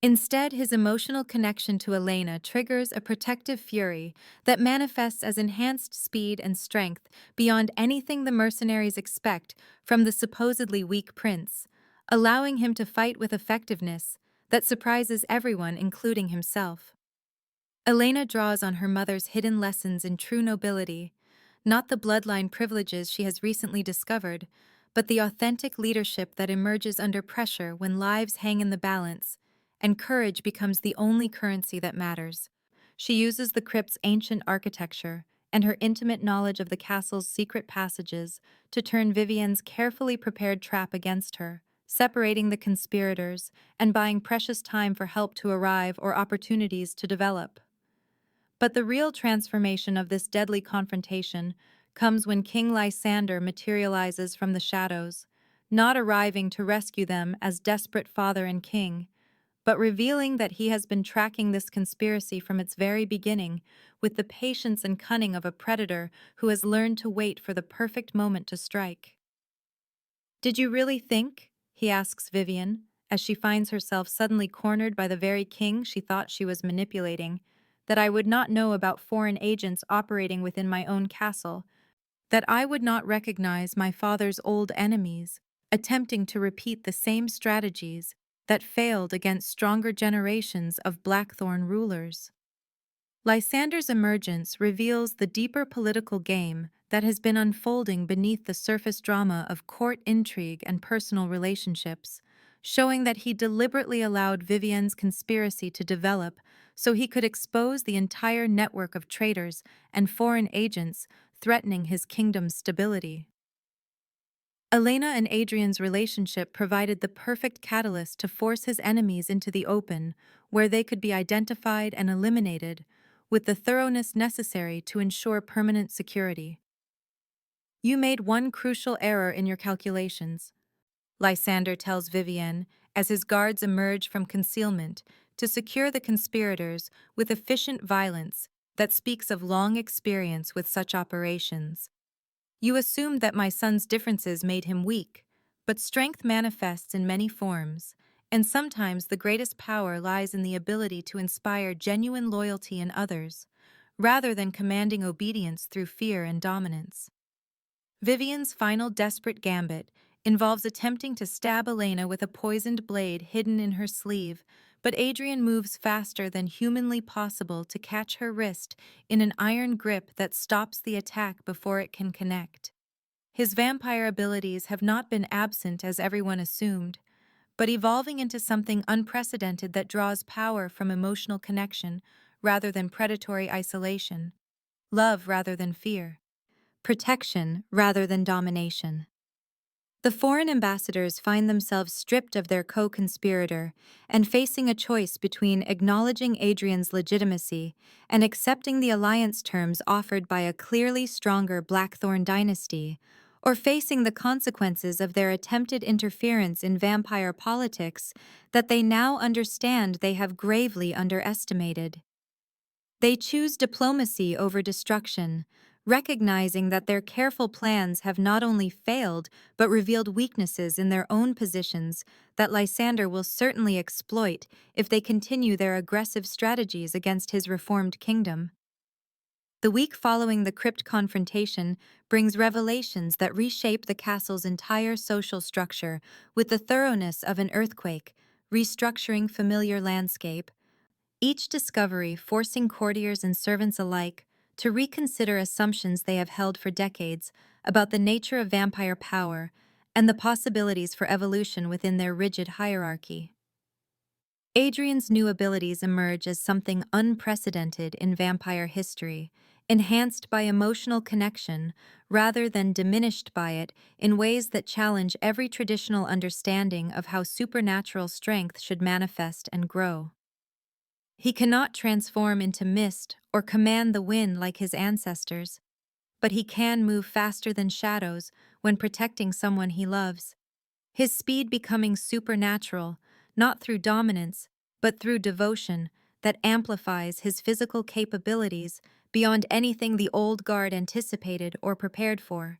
Instead, his emotional connection to Elena triggers a protective fury that manifests as enhanced speed and strength beyond anything the mercenaries expect from the supposedly weak prince, allowing him to fight with effectiveness that surprises everyone, including himself. Elena draws on her mother's hidden lessons in true nobility, not the bloodline privileges she has recently discovered, but the authentic leadership that emerges under pressure when lives hang in the balance, and courage becomes the only currency that matters. She uses the crypt's ancient architecture and her intimate knowledge of the castle's secret passages to turn Vivian's carefully prepared trap against her, separating the conspirators and buying precious time for help to arrive or opportunities to develop. But the real transformation of this deadly confrontation comes when King Lysander materializes from the shadows, not arriving to rescue them as desperate father and king, but revealing that he has been tracking this conspiracy from its very beginning with the patience and cunning of a predator who has learned to wait for the perfect moment to strike. "Did you really think," he asks Vivian, as she finds herself suddenly cornered by the very king she thought she was manipulating, "that I would not know about foreign agents operating within my own castle, that I would not recognize my father's old enemies, attempting to repeat the same strategies that failed against stronger generations of Blackthorne rulers?" Lysander's emergence reveals the deeper political game that has been unfolding beneath the surface drama of court intrigue and personal relationships, showing that he deliberately allowed Vivienne's conspiracy to develop so he could expose the entire network of traitors and foreign agents threatening his kingdom's stability. Elena and Adrian's relationship provided the perfect catalyst to force his enemies into the open, where they could be identified and eliminated, with the thoroughness necessary to ensure permanent security. "You made one crucial error in your calculations," Lysander tells Vivienne as his guards emerge from concealment to secure the conspirators with efficient violence that speaks of long experience with such operations. "You assumed that my son's differences made him weak, but strength manifests in many forms, and sometimes the greatest power lies in the ability to inspire genuine loyalty in others, rather than commanding obedience through fear and dominance." Vivian's final desperate gambit involves attempting to stab Elena with a poisoned blade hidden in her sleeve, but Adrian moves faster than humanly possible to catch her wrist in an iron grip that stops the attack before it can connect. His vampire abilities have not been absent as everyone assumed, but evolving into something unprecedented that draws power from emotional connection rather than predatory isolation, love rather than fear, protection rather than domination. The foreign ambassadors find themselves stripped of their co-conspirator and facing a choice between acknowledging Adrian's legitimacy and accepting the alliance terms offered by a clearly stronger Blackthorne dynasty, or facing the consequences of their attempted interference in vampire politics that they now understand they have gravely underestimated. They choose diplomacy over destruction, recognizing that their careful plans have not only failed but revealed weaknesses in their own positions that Lysander will certainly exploit if they continue their aggressive strategies against his reformed kingdom. The week following the crypt confrontation brings revelations that reshape the castle's entire social structure with the thoroughness of an earthquake, restructuring familiar landscape. Each discovery forcing courtiers and servants alike to reconsider assumptions they have held for decades about the nature of vampire power and the possibilities for evolution within their rigid hierarchy. Adrian's new abilities emerge as something unprecedented in vampire history, enhanced by emotional connection rather than diminished by it in ways that challenge every traditional understanding of how supernatural strength should manifest and grow. He cannot transform into mist or command the wind like his ancestors, but he can move faster than shadows when protecting someone he loves, his speed becoming supernatural, not through dominance, but through devotion that amplifies his physical capabilities beyond anything the old guard anticipated or prepared for.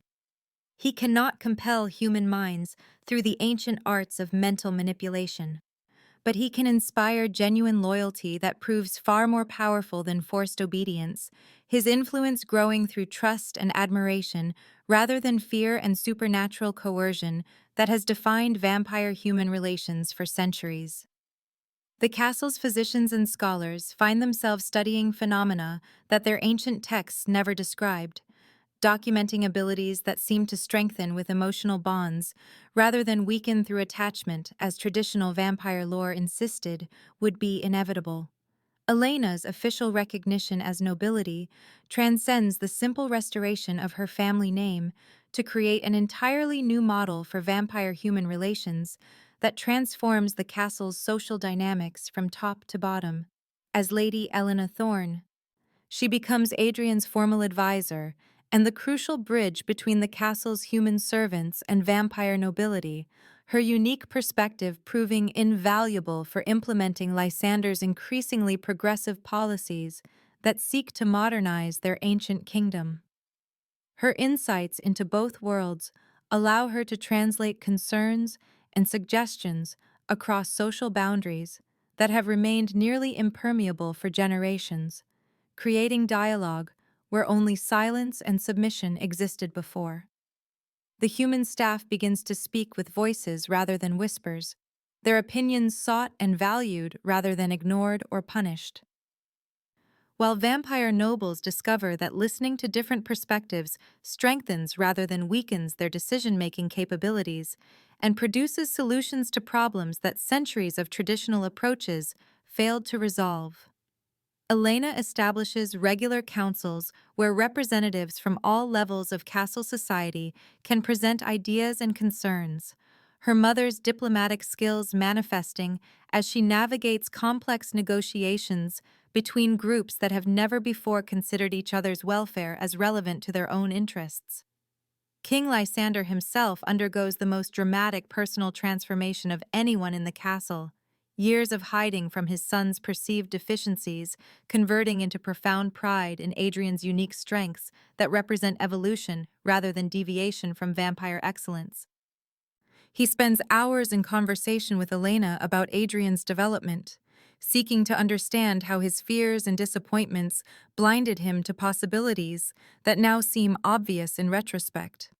He cannot compel human minds through the ancient arts of mental manipulation, but he can inspire genuine loyalty that proves far more powerful than forced obedience, his influence growing through trust and admiration rather than fear and supernatural coercion that has defined vampire-human relations for centuries. The castle's physicians and scholars find themselves studying phenomena that their ancient texts never described, documenting abilities that seem to strengthen with emotional bonds rather than weaken through attachment as traditional vampire lore insisted would be inevitable. Elena's official recognition as nobility transcends the simple restoration of her family name to create an entirely new model for vampire-human relations that transforms the castle's social dynamics from top to bottom. As Lady Elena Thorne, she becomes Adrian's formal advisor and the crucial bridge between the castle's human servants and vampire nobility, her unique perspective proving invaluable for implementing Lysander's increasingly progressive policies that seek to modernize their ancient kingdom. Her insights into both worlds allow her to translate concerns and suggestions across social boundaries that have remained nearly impermeable for generations, creating dialogue where only silence and submission existed before. The human staff begins to speak with voices rather than whispers, their opinions sought and valued rather than ignored or punished. While vampire nobles discover that listening to different perspectives strengthens rather than weakens their decision-making capabilities and produces solutions to problems that centuries of traditional approaches failed to resolve. Elena establishes regular councils where representatives from all levels of castle society can present ideas and concerns, her mother's diplomatic skills manifesting as she navigates complex negotiations between groups that have never before considered each other's welfare as relevant to their own interests. King Lysander himself undergoes the most dramatic personal transformation of anyone in the castle, years of hiding from his son's perceived deficiencies converting into profound pride in Adrian's unique strengths that represent evolution rather than deviation from vampire excellence. He spends hours in conversation with Elena about Adrian's development, seeking to understand how his fears and disappointments blinded him to possibilities that now seem obvious in retrospect.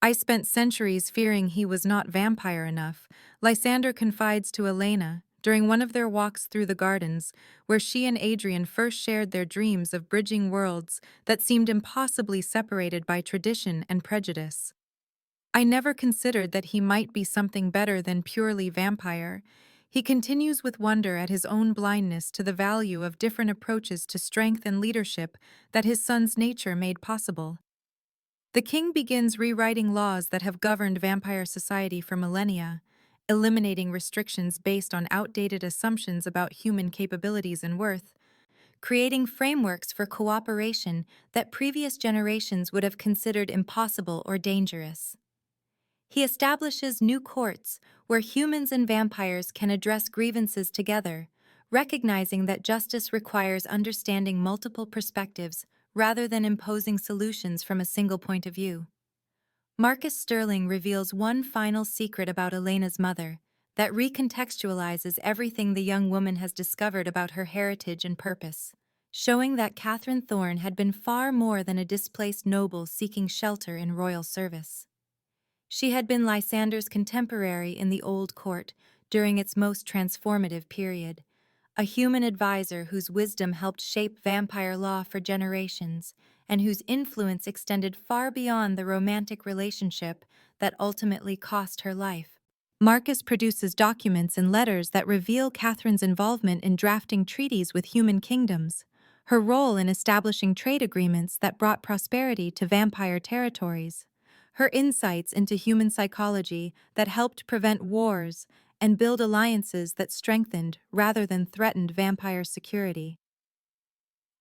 "I spent centuries fearing he was not vampire enough," Lysander confides to Elena during one of their walks through the gardens, where she and Adrian first shared their dreams of bridging worlds that seemed impossibly separated by tradition and prejudice. "I never considered that he might be something better than purely vampire." He continues with wonder at his own blindness to the value of different approaches to strength and leadership that his son's nature made possible. The king begins rewriting laws that have governed vampire society for millennia, eliminating restrictions based on outdated assumptions about human capabilities and worth, creating frameworks for cooperation that previous generations would have considered impossible or dangerous. He establishes new courts where humans and vampires can address grievances together, recognizing that justice requires understanding multiple perspectives rather than imposing solutions from a single point of view. Marcus Sterling reveals one final secret about Elena's mother that recontextualizes everything the young woman has discovered about her heritage and purpose, showing that Catherine Thorne had been far more than a displaced noble seeking shelter in royal service. She had been Lysander's contemporary in the Old Court during its most transformative period, a human advisor whose wisdom helped shape vampire law for generations and whose influence extended far beyond the romantic relationship that ultimately cost her life. Marcus produces documents and letters that reveal Catherine's involvement in drafting treaties with human kingdoms, her role in establishing trade agreements that brought prosperity to vampire territories, her insights into human psychology that helped prevent wars and build alliances that strengthened rather than threatened vampire security.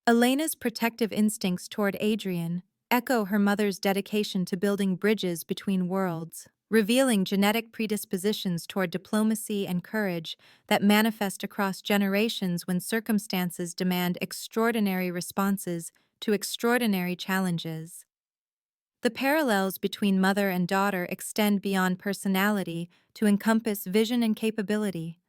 Elena's protective instincts toward Adrian echo her mother's dedication to building bridges between worlds, revealing genetic predispositions toward diplomacy and courage that manifest across generations when circumstances demand extraordinary responses to extraordinary challenges. The parallels between mother and daughter extend beyond personality to encompass vision and capability,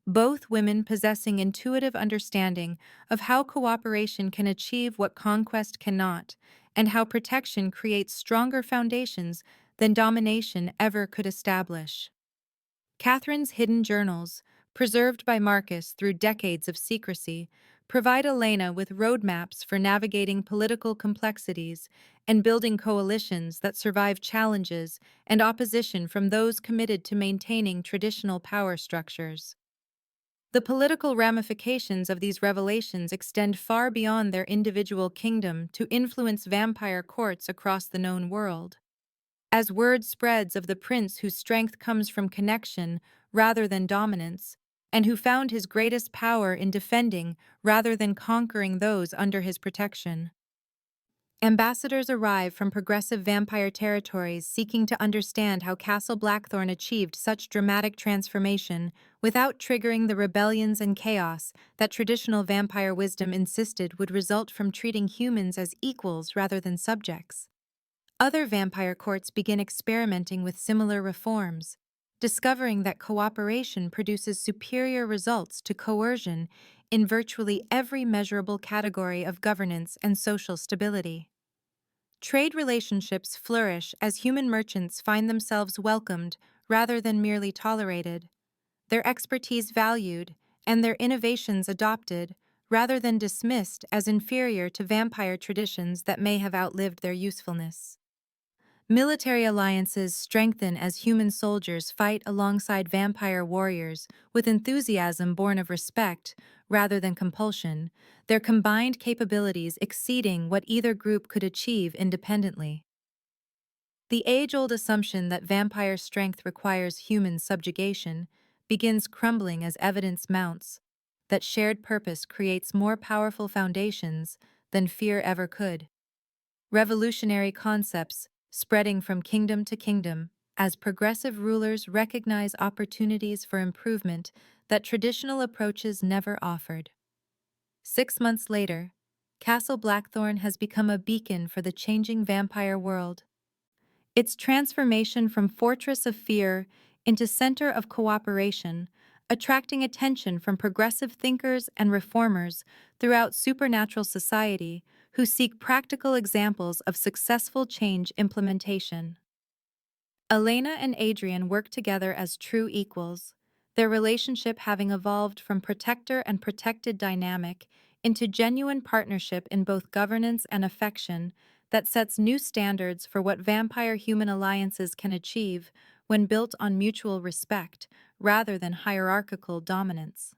both women possessing intuitive understanding of how cooperation can achieve what conquest cannot, and how protection creates stronger foundations than domination ever could establish. Catherine's hidden journals, preserved by Marcus through decades of secrecy, provide Elena with roadmaps for navigating political complexities and building coalitions that survive challenges and opposition from those committed to maintaining traditional power structures. The political ramifications of these revelations extend far beyond their individual kingdom to influence vampire courts across the known world. As word spreads of the prince whose strength comes from connection rather than dominance, and who found his greatest power in defending rather than conquering those under his protection. Ambassadors arrive from progressive vampire territories seeking to understand how Castle Blackthorne achieved such dramatic transformation without triggering the rebellions and chaos that traditional vampire wisdom insisted would result from treating humans as equals rather than subjects. Other vampire courts begin experimenting with similar reforms, discovering that cooperation produces superior results to coercion in virtually every measurable category of governance and social stability. Trade relationships flourish as human merchants find themselves welcomed rather than merely tolerated, their expertise valued, and their innovations adopted rather than dismissed as inferior to vampire traditions that may have outlived their usefulness. Military alliances strengthen as human soldiers fight alongside vampire warriors with enthusiasm born of respect rather than compulsion, their combined capabilities exceeding what either group could achieve independently. The age-old assumption that vampire strength requires human subjugation begins crumbling as evidence mounts, that shared purpose creates more powerful foundations than fear ever could. Revolutionary concepts spreading from kingdom to kingdom as progressive rulers recognize opportunities for improvement that traditional approaches never offered. 6 months later, Castle Blackthorne has become a beacon for the changing vampire world. Its transformation from fortress of fear into center of cooperation, attracting attention from progressive thinkers and reformers throughout supernatural society who seek practical examples of successful change implementation. Elena and Adrian work together as true equals, their relationship having evolved from protector and protected dynamic into genuine partnership in both governance and affection that sets new standards for what vampire-human alliances can achieve when built on mutual respect rather than hierarchical dominance.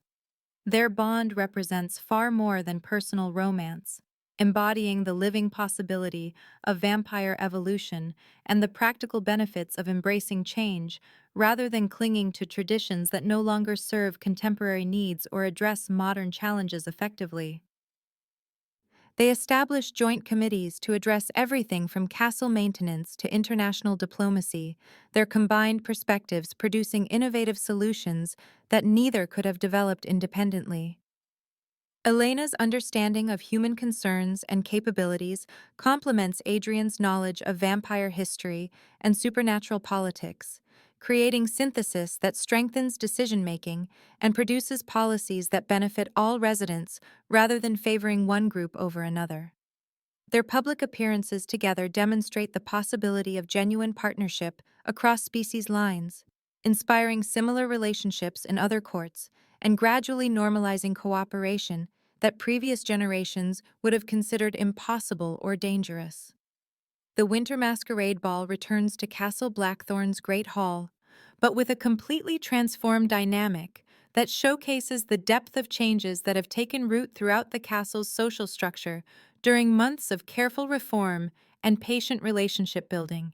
Their bond represents far more than personal romance, embodying the living possibility of vampire evolution and the practical benefits of embracing change rather than clinging to traditions that no longer serve contemporary needs or address modern challenges effectively. They establish joint committees to address everything from castle maintenance to international diplomacy, their combined perspectives producing innovative solutions that neither could have developed independently. Elena's understanding of human concerns and capabilities complements Adrian's knowledge of vampire history and supernatural politics, creating synthesis that strengthens decision-making and produces policies that benefit all residents rather than favoring one group over another. Their public appearances together demonstrate the possibility of genuine partnership across species lines, inspiring similar relationships in other courts and gradually normalizing cooperation that previous generations would have considered impossible or dangerous. The Winter Masquerade Ball returns to Castle Blackthorne's Great Hall, but with a completely transformed dynamic that showcases the depth of changes that have taken root throughout the castle's social structure during months of careful reform and patient relationship building.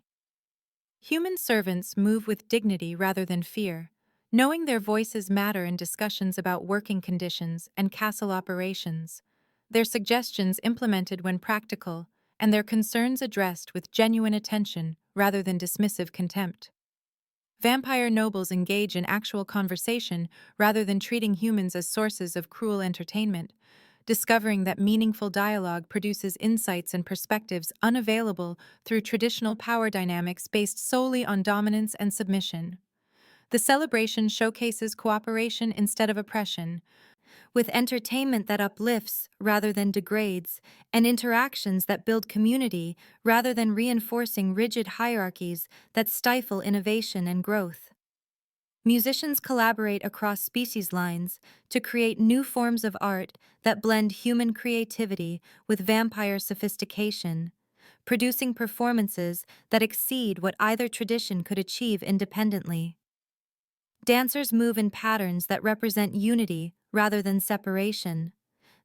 Human servants move with dignity rather than fear, knowing their voices matter in discussions about working conditions and castle operations, their suggestions implemented when practical, and their concerns addressed with genuine attention rather than dismissive contempt. Vampire nobles engage in actual conversation rather than treating humans as sources of cruel entertainment, discovering that meaningful dialogue produces insights and perspectives unavailable through traditional power dynamics based solely on dominance and submission. The celebration showcases cooperation instead of oppression, with entertainment that uplifts rather than degrades, and interactions that build community rather than reinforcing rigid hierarchies that stifle innovation and growth. Musicians collaborate across species lines to create new forms of art that blend human creativity with vampire sophistication, producing performances that exceed what either tradition could achieve independently. Dancers move in patterns that represent unity rather than separation,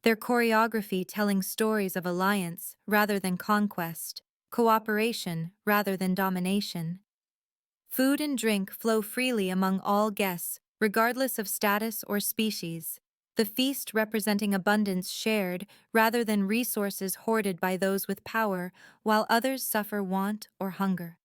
their choreography telling stories of alliance rather than conquest, cooperation rather than domination. Food and drink flow freely among all guests, regardless of status or species, the feast representing abundance shared rather than resources hoarded by those with power, while others suffer want or hunger.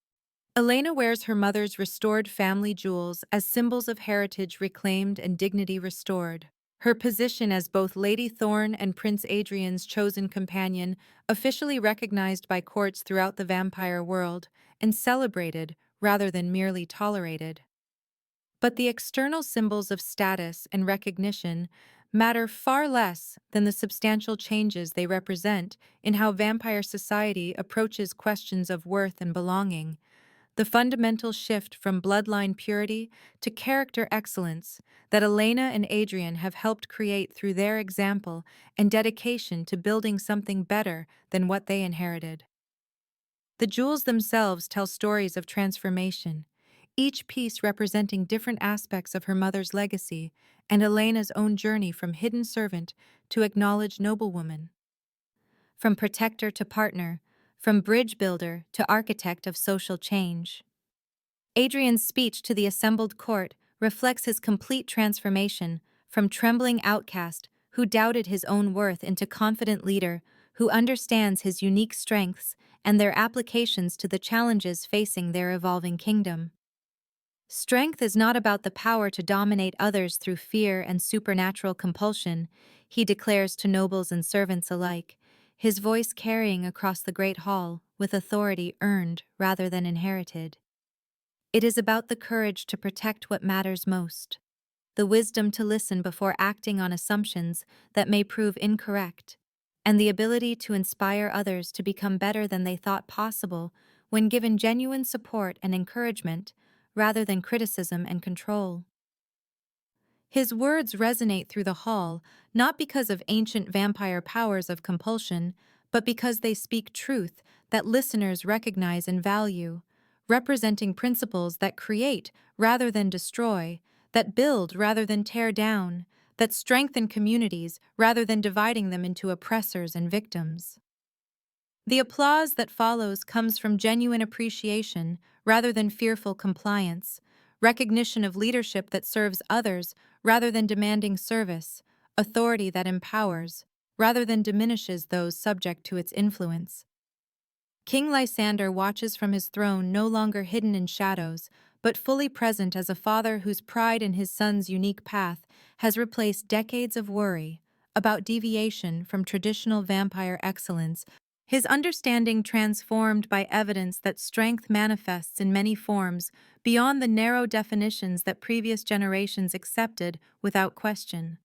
Elena wears her mother's restored family jewels as symbols of heritage reclaimed and dignity restored. Her position as both Lady Thorne and Prince Adrian's chosen companion, officially recognized by courts throughout the vampire world, and celebrated rather than merely tolerated. But the external symbols of status and recognition matter far less than the substantial changes they represent in how vampire society approaches questions of worth and belonging. The fundamental shift from bloodline purity to character excellence that Elena and Adrian have helped create through their example and dedication to building something better than what they inherited. The jewels themselves tell stories of transformation, each piece representing different aspects of her mother's legacy and Elena's own journey from hidden servant to acknowledged noblewoman. From protector to partner, from bridge builder to architect of social change. Adrian's speech to the assembled court reflects his complete transformation from trembling outcast who doubted his own worth into confident leader who understands his unique strengths and their applications to the challenges facing their evolving kingdom. Strength is not about the power to dominate others through fear and supernatural compulsion, he declares to nobles and servants alike, his voice carrying across the great hall with authority earned rather than inherited. It is about the courage to protect what matters most, the wisdom to listen before acting on assumptions that may prove incorrect, and the ability to inspire others to become better than they thought possible when given genuine support and encouragement, rather than criticism and control. His words resonate through the hall, not because of ancient vampire powers of compulsion, but because they speak truth that listeners recognize and value, representing principles that create rather than destroy, that build rather than tear down, that strengthen communities rather than dividing them into oppressors and victims. The applause that follows comes from genuine appreciation rather than fearful compliance, recognition of leadership that serves others rather than demanding service, authority that empowers rather than diminishes those subject to its influence. King Lysander watches from his throne no longer hidden in shadows, but fully present as a father whose pride in his son's unique path has replaced decades of worry about deviation from traditional vampire excellence, his understanding transformed by evidence that strength manifests in many forms beyond the narrow definitions that previous generations accepted without question.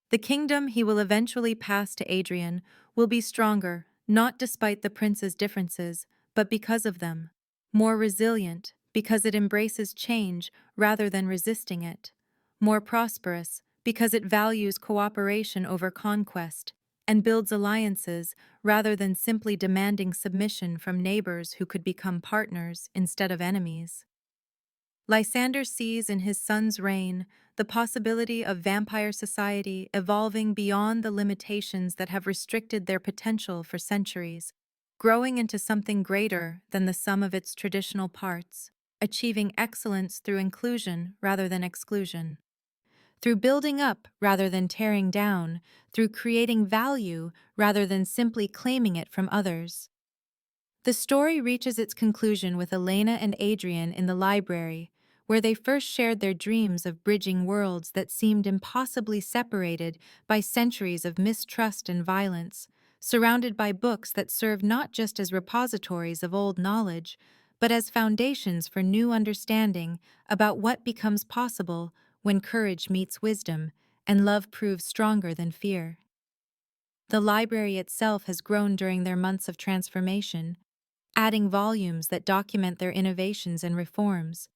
The kingdom he will eventually pass to Adrian will be stronger, not despite the prince's differences, but because of them. More resilient, because it embraces change rather than resisting it. More prosperous, because it values cooperation over conquest and builds alliances rather than simply demanding submission from neighbors who could become partners instead of enemies. Lysander sees in his son's reign the possibility of vampire society evolving beyond the limitations that have restricted their potential for centuries, growing into something greater than the sum of its traditional parts, achieving excellence through inclusion rather than exclusion. Through building up rather than tearing down, through creating value rather than simply claiming it from others. The story reaches its conclusion with Elena and Adrian in the library, where they first shared their dreams of bridging worlds that seemed impossibly separated by centuries of mistrust and violence, surrounded by books that serve not just as repositories of old knowledge, but as foundations for new understanding about what becomes possible when courage meets wisdom and love proves stronger than fear. The library itself has grown during their months of transformation, adding volumes that document their innovations and reforms,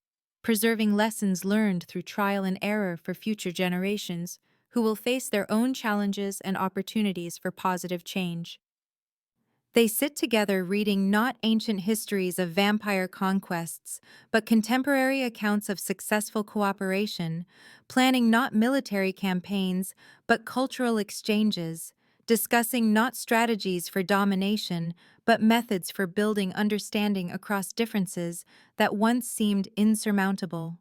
preserving lessons learned through trial and error for future generations who will face their own challenges and opportunities for positive change. They sit together reading not ancient histories of vampire conquests, but contemporary accounts of successful cooperation, planning not military campaigns, but cultural exchanges, discussing not strategies for domination, but methods for building understanding across differences that once seemed insurmountable.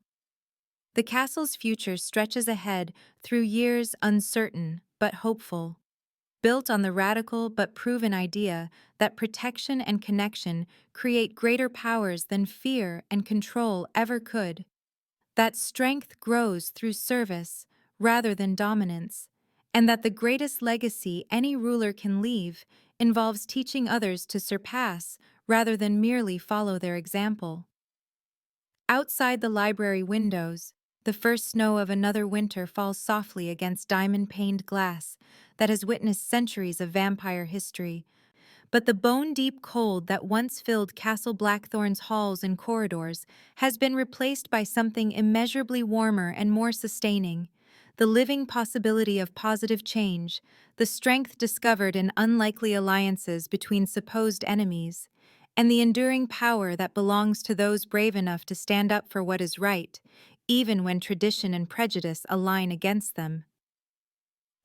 The castle's future stretches ahead through years uncertain but hopeful, built on the radical but proven idea that protection and connection create greater powers than fear and control ever could. That strength grows through service rather than dominance, and that the greatest legacy any ruler can leave involves teaching others to surpass rather than merely follow their example. Outside the library windows, the first snow of another winter falls softly against diamond-paned glass that has witnessed centuries of vampire history. But the bone-deep cold that once filled Castle Blackthorne's halls and corridors has been replaced by something immeasurably warmer and more sustaining: the living possibility of positive change, the strength discovered in unlikely alliances between supposed enemies, and the enduring power that belongs to those brave enough to stand up for what is right, even when tradition and prejudice align against them.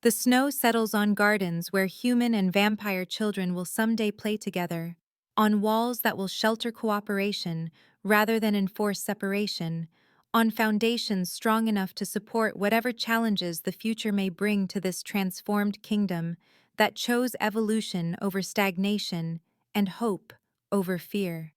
The snow settles on gardens where human and vampire children will someday play together, on walls that will shelter cooperation rather than enforce separation, on foundations strong enough to support whatever challenges the future may bring to this transformed kingdom that chose evolution over stagnation and hope over fear.